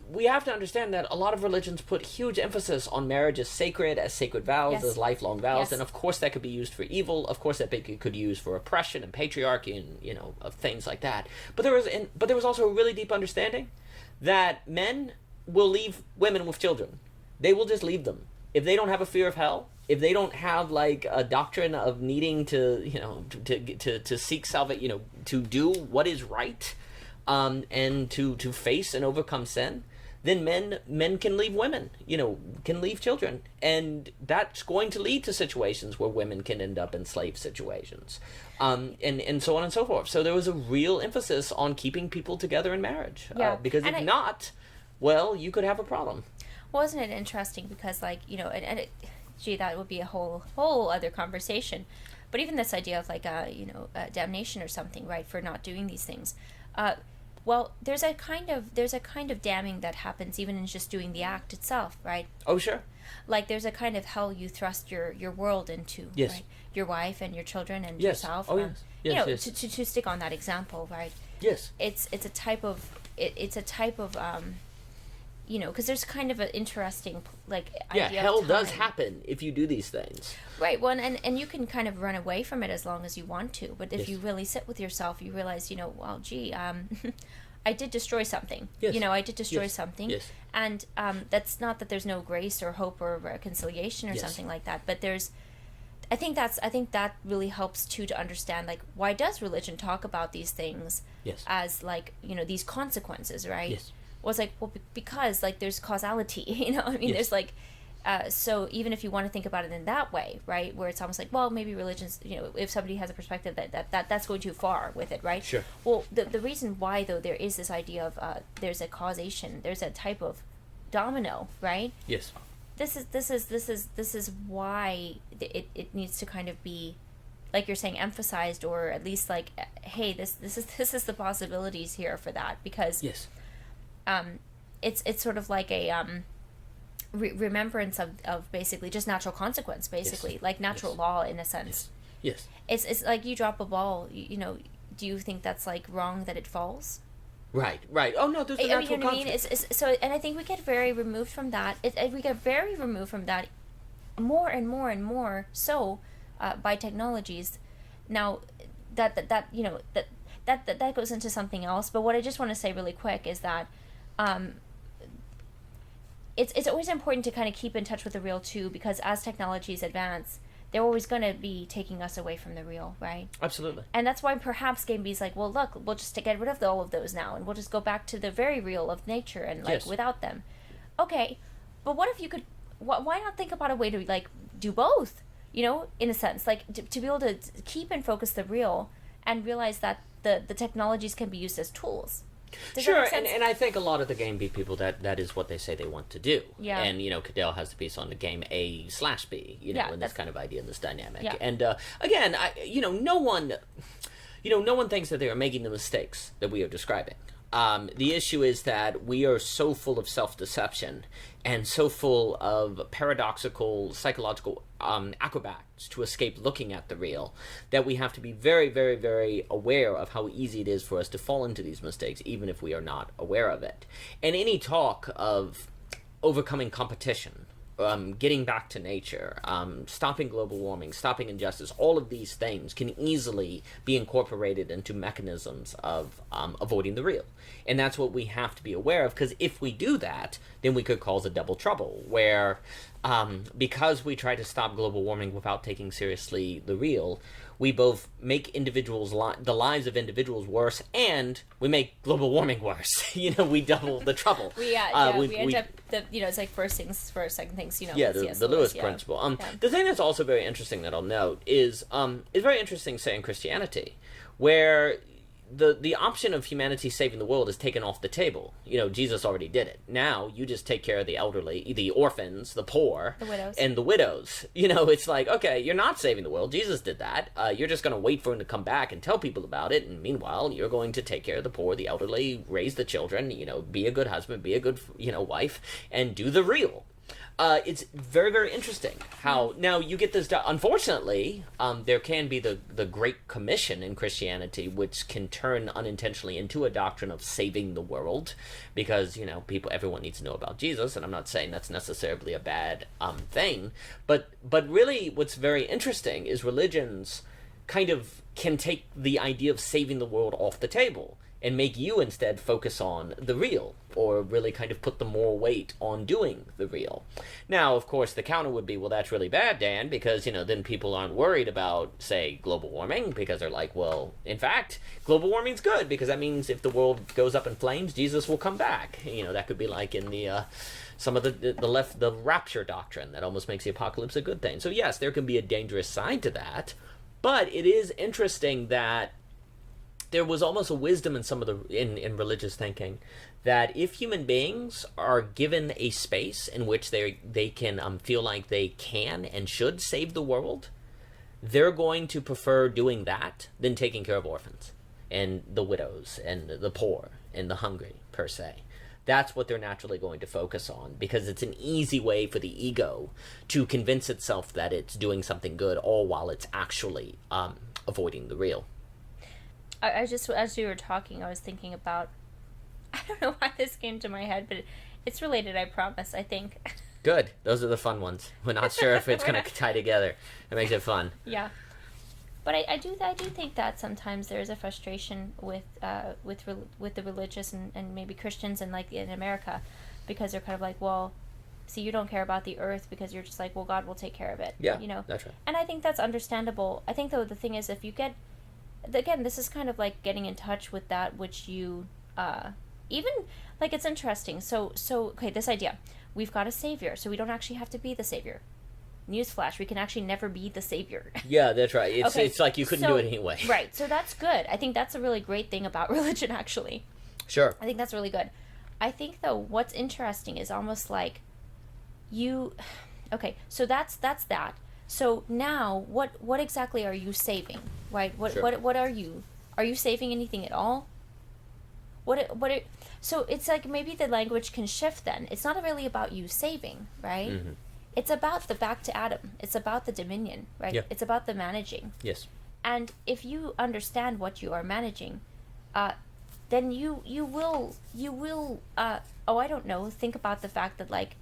S2: we have to understand that a lot of religions put huge emphasis on marriage as sacred vows,
S1: Yes.
S2: as lifelong vows,
S1: Yes.
S2: and of course that could be used for evil. Of course that could be used for oppression and patriarchy and of things like that. But there was also a really deep understanding that men will leave women with children. They will just leave them if they don't have a fear of hell. If they don't have like a doctrine of needing to to seek salvation, to do what is right. And to face and overcome sin, then men can leave women, can leave children. And that's going to lead to situations where women can end up in slave situations, and so on and so forth. So there was a real emphasis on keeping people together in marriage, because if not, well, you could have a problem.
S1: Wasn't it interesting? Because gee, that would be a whole other conversation. But even this idea of damnation or something, right, for not doing these things. Well, there's a kind of damning that happens even in just doing the act itself, right?
S2: Oh, sure.
S1: Like there's a kind of hell you thrust your world into,
S2: yes.
S1: Right? Your wife and your children and
S2: yes.
S1: yourself.
S2: Oh, yes. Yes, yes.
S1: To stick on that example, right?
S2: Yes.
S1: It's a type of because there's kind of an interesting idea
S2: hell
S1: of
S2: does
S1: time.
S2: happen if you do these things.
S1: Right. Well, and you can kind of run away from it as long as you want to, but if
S2: yes.
S1: you really sit with yourself, you realize, well, gee, I did destroy something.
S2: Yes.
S1: I did destroy
S2: yes.
S1: something.
S2: Yes.
S1: And that's not that there's no grace or hope or reconciliation or
S2: yes.
S1: something like that, but I think that really helps too to understand why does religion talk about these things
S2: yes.
S1: as these consequences, right?
S2: Yes.
S1: Well, it's because there's causality,
S2: yes.
S1: there's so even if you want to think about it in that way, right, where it's almost well, maybe religion's, if somebody has a perspective that's going too far with it, right?
S2: Sure.
S1: Well, the reason why though there is this idea of there's a causation, there's a type of domino, right?
S2: Yes.
S1: This is why it needs to kind of be, like you're saying, emphasized, or at least hey, this is the possibilities here for that, because
S2: yes.
S1: It's sort of like a remembrance of basically just natural consequence, basically,
S2: yes.
S1: like natural
S2: yes.
S1: law in a sense.
S2: Yes.
S1: It's like you drop a ball, do you think that's wrong that it falls?
S2: Right. Oh no, there's a natural consequence.
S1: So, and I think we get very removed from that. We get very removed from that, more and more and more so, by technologies. Now, that goes into something else. But what I just want to say really quick is that, it's always important to kind of keep in touch with the real too, because as technologies advance, they're always going to be taking us away from the real, right?
S2: Absolutely.
S1: And that's why perhaps Game B's well, look, we'll just get rid of all of those now, and we'll just go back to the very real of nature and
S2: yes.
S1: without them. Okay, but what if you could? Why not think about a way to do both? In a sense, to be able to keep and focus the real and realize that the technologies can be used as tools.
S2: Sure, and I think a lot of the Game B people, that is what they say they want to do.
S1: Yeah.
S2: And, Cadell has the piece on the game A/B, and this kind of idea and this dynamic.
S1: Yeah.
S2: And, again, no one thinks that they are making the mistakes that we are describing. The issue is that we are so full of self-deception and so full of paradoxical psychological acrobats to escape looking at the real that we have to be very, very, very aware of how easy it is for us to fall into these mistakes, even if we are not aware of it. And any talk of overcoming competition, getting back to nature, stopping global warming, stopping injustice, all of these things can easily be incorporated into mechanisms of avoiding the real. And that's what we have to be aware of, because if we do that, then we could cause a double trouble, where because we try to stop global warming without taking seriously the real, we both make the lives of individuals worse, and we make global warming worse. We double the trouble.
S1: we end up, it's like first things first, second things,
S2: Yeah, the Lewis principle. The thing that's also very interesting that I'll note is very interesting, say, in Christianity, where the option of humanity saving the world is taken off the table. Jesus already did it. Now you just take care of the elderly, the orphans, the poor,
S1: the widows,
S2: and the widows. It's like, okay, you're not saving the world. Jesus did that. You're just going to wait for him to come back and tell people about it. And meanwhile, you're going to take care of the poor, the elderly, raise the children. Be a good husband, be a good wife, and do the real. It's very, very interesting how now you get this. Unfortunately, there can be the Great Commission in Christianity, which can turn unintentionally into a doctrine of saving the world, because everyone needs to know about Jesus, and I'm not saying that's necessarily a bad thing, but really, what's very interesting is religions kind of can take the idea of saving the world off the table and make you instead focus on the real, or really kind of put the moral weight on doing the real. Now, of course, the counter would be, well, that's really bad, Dan, because, then people aren't worried about, say, global warming, because they're like, well, in fact, global warming's good, because that means if the world goes up in flames, Jesus will come back. That could be like in the some of the rapture doctrine that almost makes the apocalypse a good thing. So yes, there can be a dangerous side to that, but it is interesting that there was almost a wisdom in some of in religious thinking that if human beings are given a space in which they can feel like they can and should save the world, they're going to prefer doing that than taking care of orphans and the widows and the poor and the hungry, per se. That's what they're naturally going to focus on, because it's an easy way for the ego to convince itself that it's doing something good, all while it's actually avoiding the real.
S3: I just, as you were talking, I was thinking about, I don't know why this came to my head, but it's related, I promise, I think.
S2: Good. Those are the fun ones. We're not sure if it's going to tie together. It makes it fun.
S3: Yeah. But I do think that sometimes there is a frustration with the religious and maybe Christians and like in America, because they're kind of like, well, see, you don't care about the earth because you're just like, well, God will take care of it.
S2: Yeah, that's right.
S3: And I think that's understandable. I think, though, the thing is, if you get, again, this is kind of like getting in touch with that which you, even, like, it's interesting. So, okay, this idea. We've got a savior, so we don't actually have to be the savior. Newsflash, we can actually never be the savior.
S2: Yeah, that's right. It's like you couldn't do it anyway.
S3: Right, so that's good. I think that's a really great thing about religion, actually.
S2: Sure.
S3: I think that's really good. I think, though, what's interesting is almost like okay, so that's that. So now, what exactly are you saving, right? What are you saving anything at all? So it's like maybe the language can shift then. It's not really about you saving, right? Mm-hmm. It's about the back to Adam. It's about the dominion, right?
S2: Yeah.
S3: It's about the managing.
S2: Yes.
S3: And if you understand what you are managing, then you will I don't know, think about the fact that, like,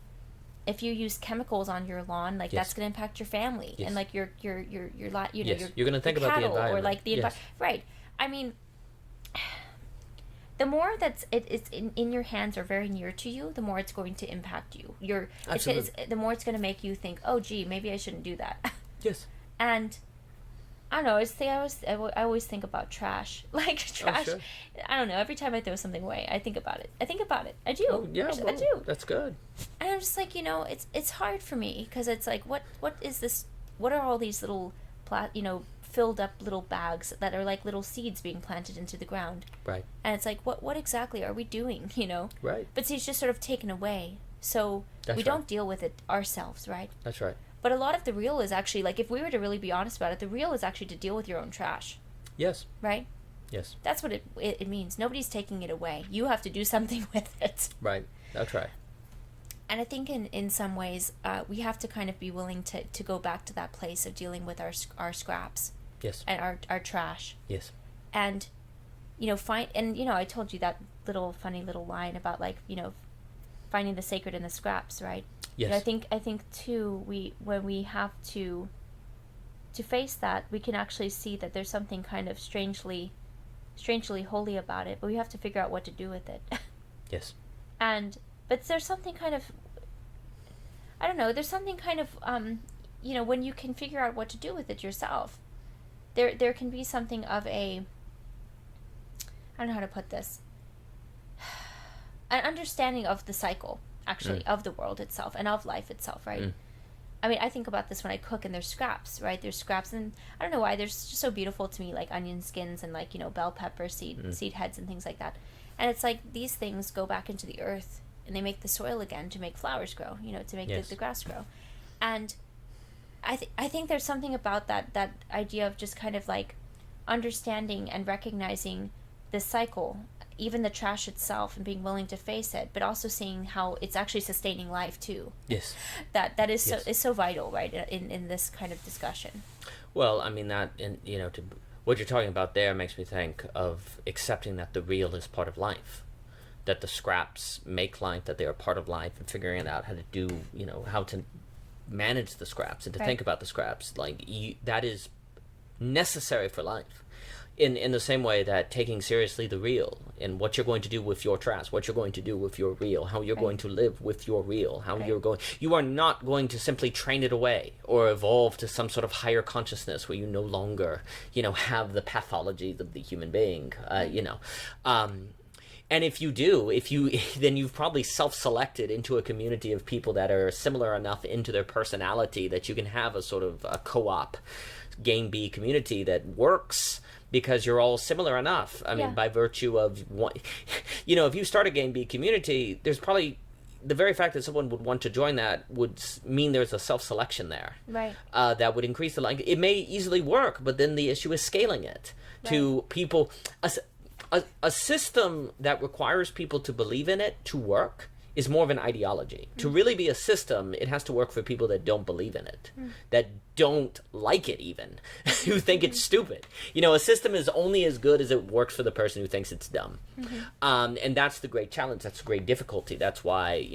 S3: if you use chemicals on your lawn, like, that's going to impact your family and like your you're going to think about the environment, or like the environment, right? I mean, the more that's it's in your hands or very near to you, the more it's going to impact you. The more it's going to make you think, oh, gee, maybe I shouldn't do that.
S2: Yes.
S3: And I don't know. I always think about trash. Like trash. Oh, sure. I don't know. Every time I throw something away, I think about it. I do.
S2: Oh, yeah,
S3: I do.
S2: That's good.
S3: And I'm just like, it's hard for me, because it's like, what is this? What are all these little, filled up little bags that are like little seeds being planted into the ground?
S2: Right.
S3: And it's like, what exactly are we doing?
S2: Right.
S3: But see, it's just sort of taken away, so we don't deal with it ourselves, right?
S2: That's right.
S3: But a lot of the real is actually, like, if we were to really be honest about it, the real is actually to deal with your own trash.
S2: Yes.
S3: Right?
S2: Yes.
S3: That's what it means. Nobody's taking it away. You have to do something with it.
S2: Right. That's right.
S3: And I think in some ways, we have to kind of be willing to go back to that place of dealing with our scraps.
S2: Yes.
S3: And our trash.
S2: Yes.
S3: And, I told you that funny little line about, like, finding the sacred in the scraps, right?
S2: Yes.
S3: And I think too, when we have to face that, we can actually see that there's something kind of strangely holy about it, but we have to figure out what to do with it.
S2: Yes.
S3: But there's something kind of, I don't know, there's something kind of, when you can figure out what to do with it yourself, there can be something of I don't know how to put this, an understanding of the cycle, actually, of the world itself and of life itself, right? I mean, I think about this when I cook, and there's scraps, right? There's scraps, and I don't know why, they're just so beautiful to me, like onion skins and, like, bell pepper seed heads and things like that. And it's like these things go back into the earth, and they make the soil again to make flowers grow, to make the grass grow. And I think there's something about that idea of just kind of like understanding and recognizing this cycle even the trash itself and being willing to face it, but also seeing how it's actually sustaining life too.
S2: Yes.
S3: That is
S2: Yes.
S3: is so vital, right, in this kind of discussion.
S2: Well, I mean, what you're talking about there makes me think of accepting that the real is part of life, that the scraps make life, that they are part of life, and figuring out how to do, how to manage the scraps and to think about the scraps. Like, that is necessary for life. In the same way that taking seriously the real and what you're going to do with your trash, what you're going to do with your real, how you're going to live with your real, how you are not going to simply train it away or evolve to some sort of higher consciousness where you no longer, have the pathologies of the human being, and if you do, then you've probably self-selected into a community of people that are similar enough into their personality that you can have a sort of a co-op Game B community that works because you're all similar enough. I mean, by virtue of one, if you start a Game B community, there's probably the very fact that someone would want to join that would mean there's a self-selection there.
S3: Right.
S2: That would increase the like. It may easily work, but then the issue is scaling it to people. A system that requires people to believe in it to work is more of an ideology. To really be a system, it has to work for people that don't believe in it, that don't like it even, who think it's stupid. A system is only as good as it works for the person who thinks it's dumb. And that's the great challenge. That's the great difficulty. That's why,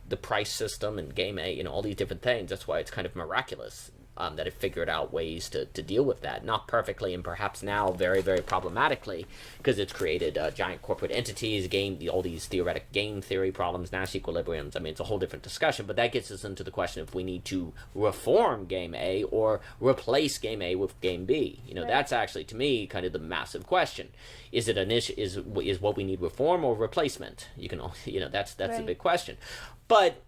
S2: the price system and Game A, all these different things, that's why it's kind of miraculous that it figured out ways to deal with that. Not perfectly, and perhaps now very, very problematically, because it's created giant corporate entities, all these theoretic game theory problems, Nash equilibriums. I mean, it's a whole different discussion, but that gets us into the question if we need to reform Game A or replace Game A with Game B. That's actually, to me, kind of the massive question. Is it an issue? Is what we need reform or replacement? That's the big question. But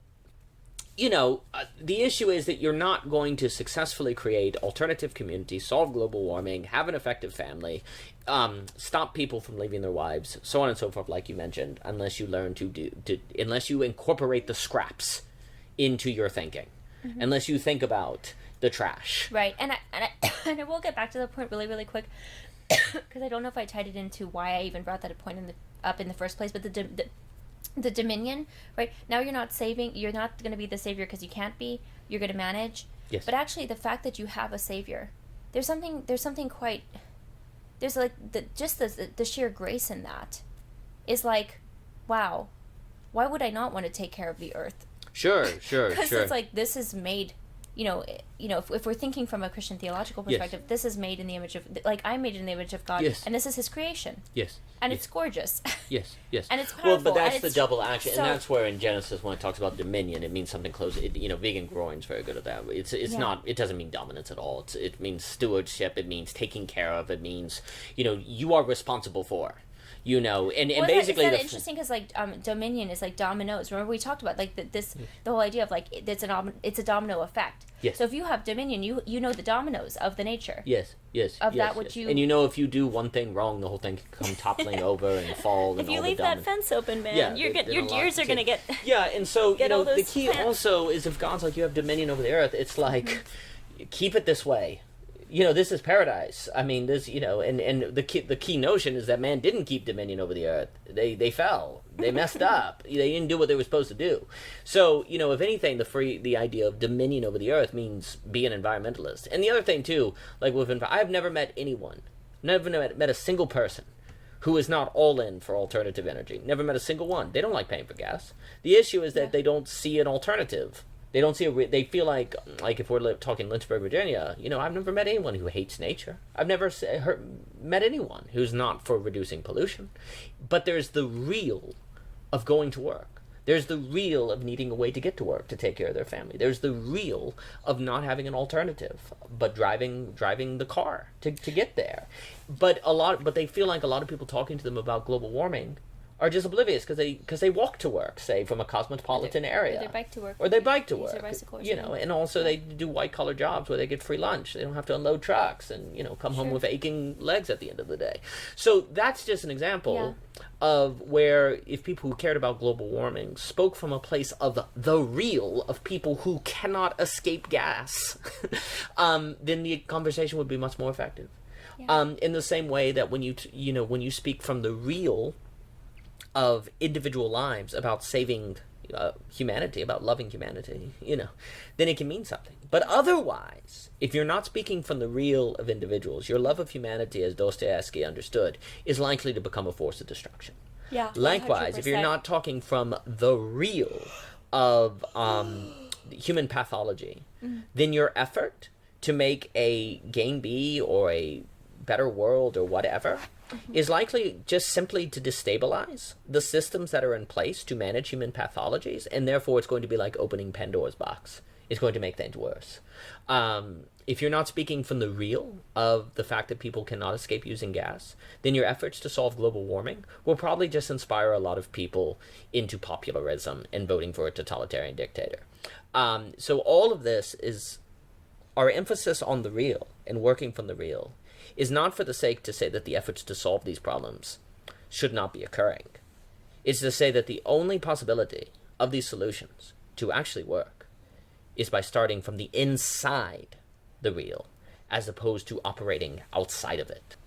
S2: the issue is that you're not going to successfully create alternative communities, solve global warming, have an effective family, stop people from leaving their wives, so on and so forth, like you mentioned, unless you learn unless you incorporate the scraps into your thinking, unless you think about the trash.
S3: Right, and I will get back to the point really, really quick, because I don't know if I tied it into why I even brought that point up in the first place, but the dominion, right? Now you're not going to be the savior because you can't be. You're going to manage.
S2: Yes.
S3: But actually, the fact that you have a savior, there's something like the sheer grace in that is like, wow, why would I not want to take care of the earth?
S2: Sure.
S3: Because it's like this is made. If we're thinking from a Christian theological perspective, this is made in the image of, I'm made in the image of God, and this is His creation.
S2: Yes.
S3: And it's gorgeous.
S2: Yes.
S3: And it's powerful.
S2: Well, but that's the double action,
S3: so,
S2: and that's where in Genesis, when it talks about dominion, it means something close. Vegan Groin's very good at that. It's not. It doesn't mean dominance at all. It means stewardship. It means taking care of. It means you are responsible for. And basically
S3: it's interesting because dominion is like dominoes. Remember we talked about the whole idea of it's a domino effect.
S2: Yes.
S3: So if you have dominion, you know the dominoes of the nature.
S2: Yes.
S3: That which you.
S2: And if you do one thing wrong, the whole thing can come toppling over and fall. And
S3: if you leave that fence open, man, your deers are gonna get.
S2: Yeah, and so the key
S3: plants.
S2: also is if God's like you have dominion over the earth, it's like keep it this way. This is paradise. I mean, and the key notion is that man didn't keep dominion over the earth. They fell. They messed up. They didn't do what they were supposed to do. So, if anything, the idea of dominion over the earth means be an environmentalist. And the other thing too, I've never met anyone, never met a single person who is not all in for alternative energy. Never met a single one. They don't like paying for gas. The issue is that they don't see an alternative. They don't see they feel like if we're talking Lynchburg, Virginia, I've never met anyone who hates nature. I've never met anyone who's not for reducing pollution. But there's the real of going to work. There's the real of needing a way to get to work to take care of their family. There's the real of not having an alternative, but driving the car to get there. But they feel like a lot of people talking to them about global warming are just oblivious because they walk to work, say, from a cosmopolitan area.
S3: Or they bike to work.
S2: Or they bike to
S3: Use
S2: work.
S3: their bicycle or
S2: And also they do white-collar jobs where they get free lunch. They don't have to unload trucks and, come home with aching legs at the end of the day. So that's just an example of where if people who cared about global warming spoke from a place of the real, of people who cannot escape gas, then the conversation would be much more effective. In the same way that when you speak from the real of individual lives, about saving humanity, about loving humanity, then it can mean something. But otherwise, if you're not speaking from the real of individuals, your love of humanity, as Dostoevsky understood, is likely to become a force of destruction.
S3: Yeah.
S2: Likewise,
S3: 100%.
S2: if you're not talking from the real of human pathology, then your effort to make a gain B or a better world or whatever is likely just simply to destabilize the systems that are in place to manage human pathologies, and therefore it's going to be like opening Pandora's box. It's going to make things worse. If you're not speaking from the real of the fact that people cannot escape using gas, then your efforts to solve global warming will probably just inspire a lot of people into popularism and voting for a totalitarian dictator. So all of this is our emphasis on the real and working from the real is not for the sake to say that the efforts to solve these problems should not be occurring. It's to say that the only possibility of these solutions to actually work is by starting from the inside the real, as opposed to operating outside of it.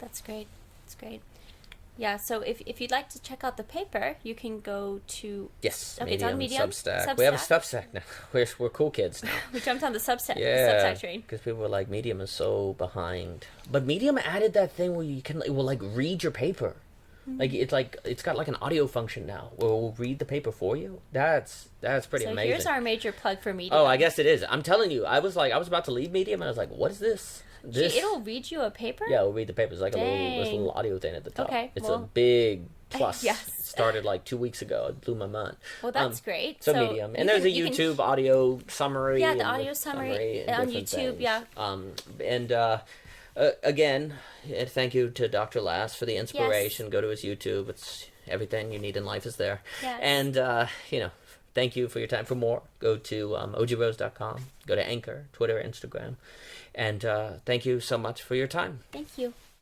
S3: That's great. That's great. Yeah, so if you'd like to check out the paper, you can go to...
S2: Yes,
S3: okay, it's on Medium.
S2: Substack. We have a Substack now. We're cool kids now.
S3: We jumped on the Substack, train.
S2: Because people were like, Medium is so behind. But Medium added that thing where you can, it will like read your paper. It's got like an audio function now where we'll read the paper for you. That's pretty amazing.
S3: So here's our major plug for Medium.
S2: Oh, I guess it is. I'm telling you, I was about to leave Medium and I was like, what is this?
S3: It'll read you a paper?
S2: Yeah, we'll read the paper. It's like a little audio thing at the top.
S3: Okay,
S2: it's a big plus.
S3: Yes.
S2: It started like 2 weeks ago. It blew my mind.
S3: Well, that's great.
S2: So Medium. And there's a YouTube audio summary.
S3: Yeah, the audio summary on YouTube,
S2: things. Again, thank you to Dr. Lass for the inspiration. Yes. Go to his YouTube. It's everything you need in life is there.
S3: Yes.
S2: And, thank you for your time. For more, go to ogrose.com. Go to Anchor, Twitter, Instagram. And thank you so much for your time.
S3: Thank you.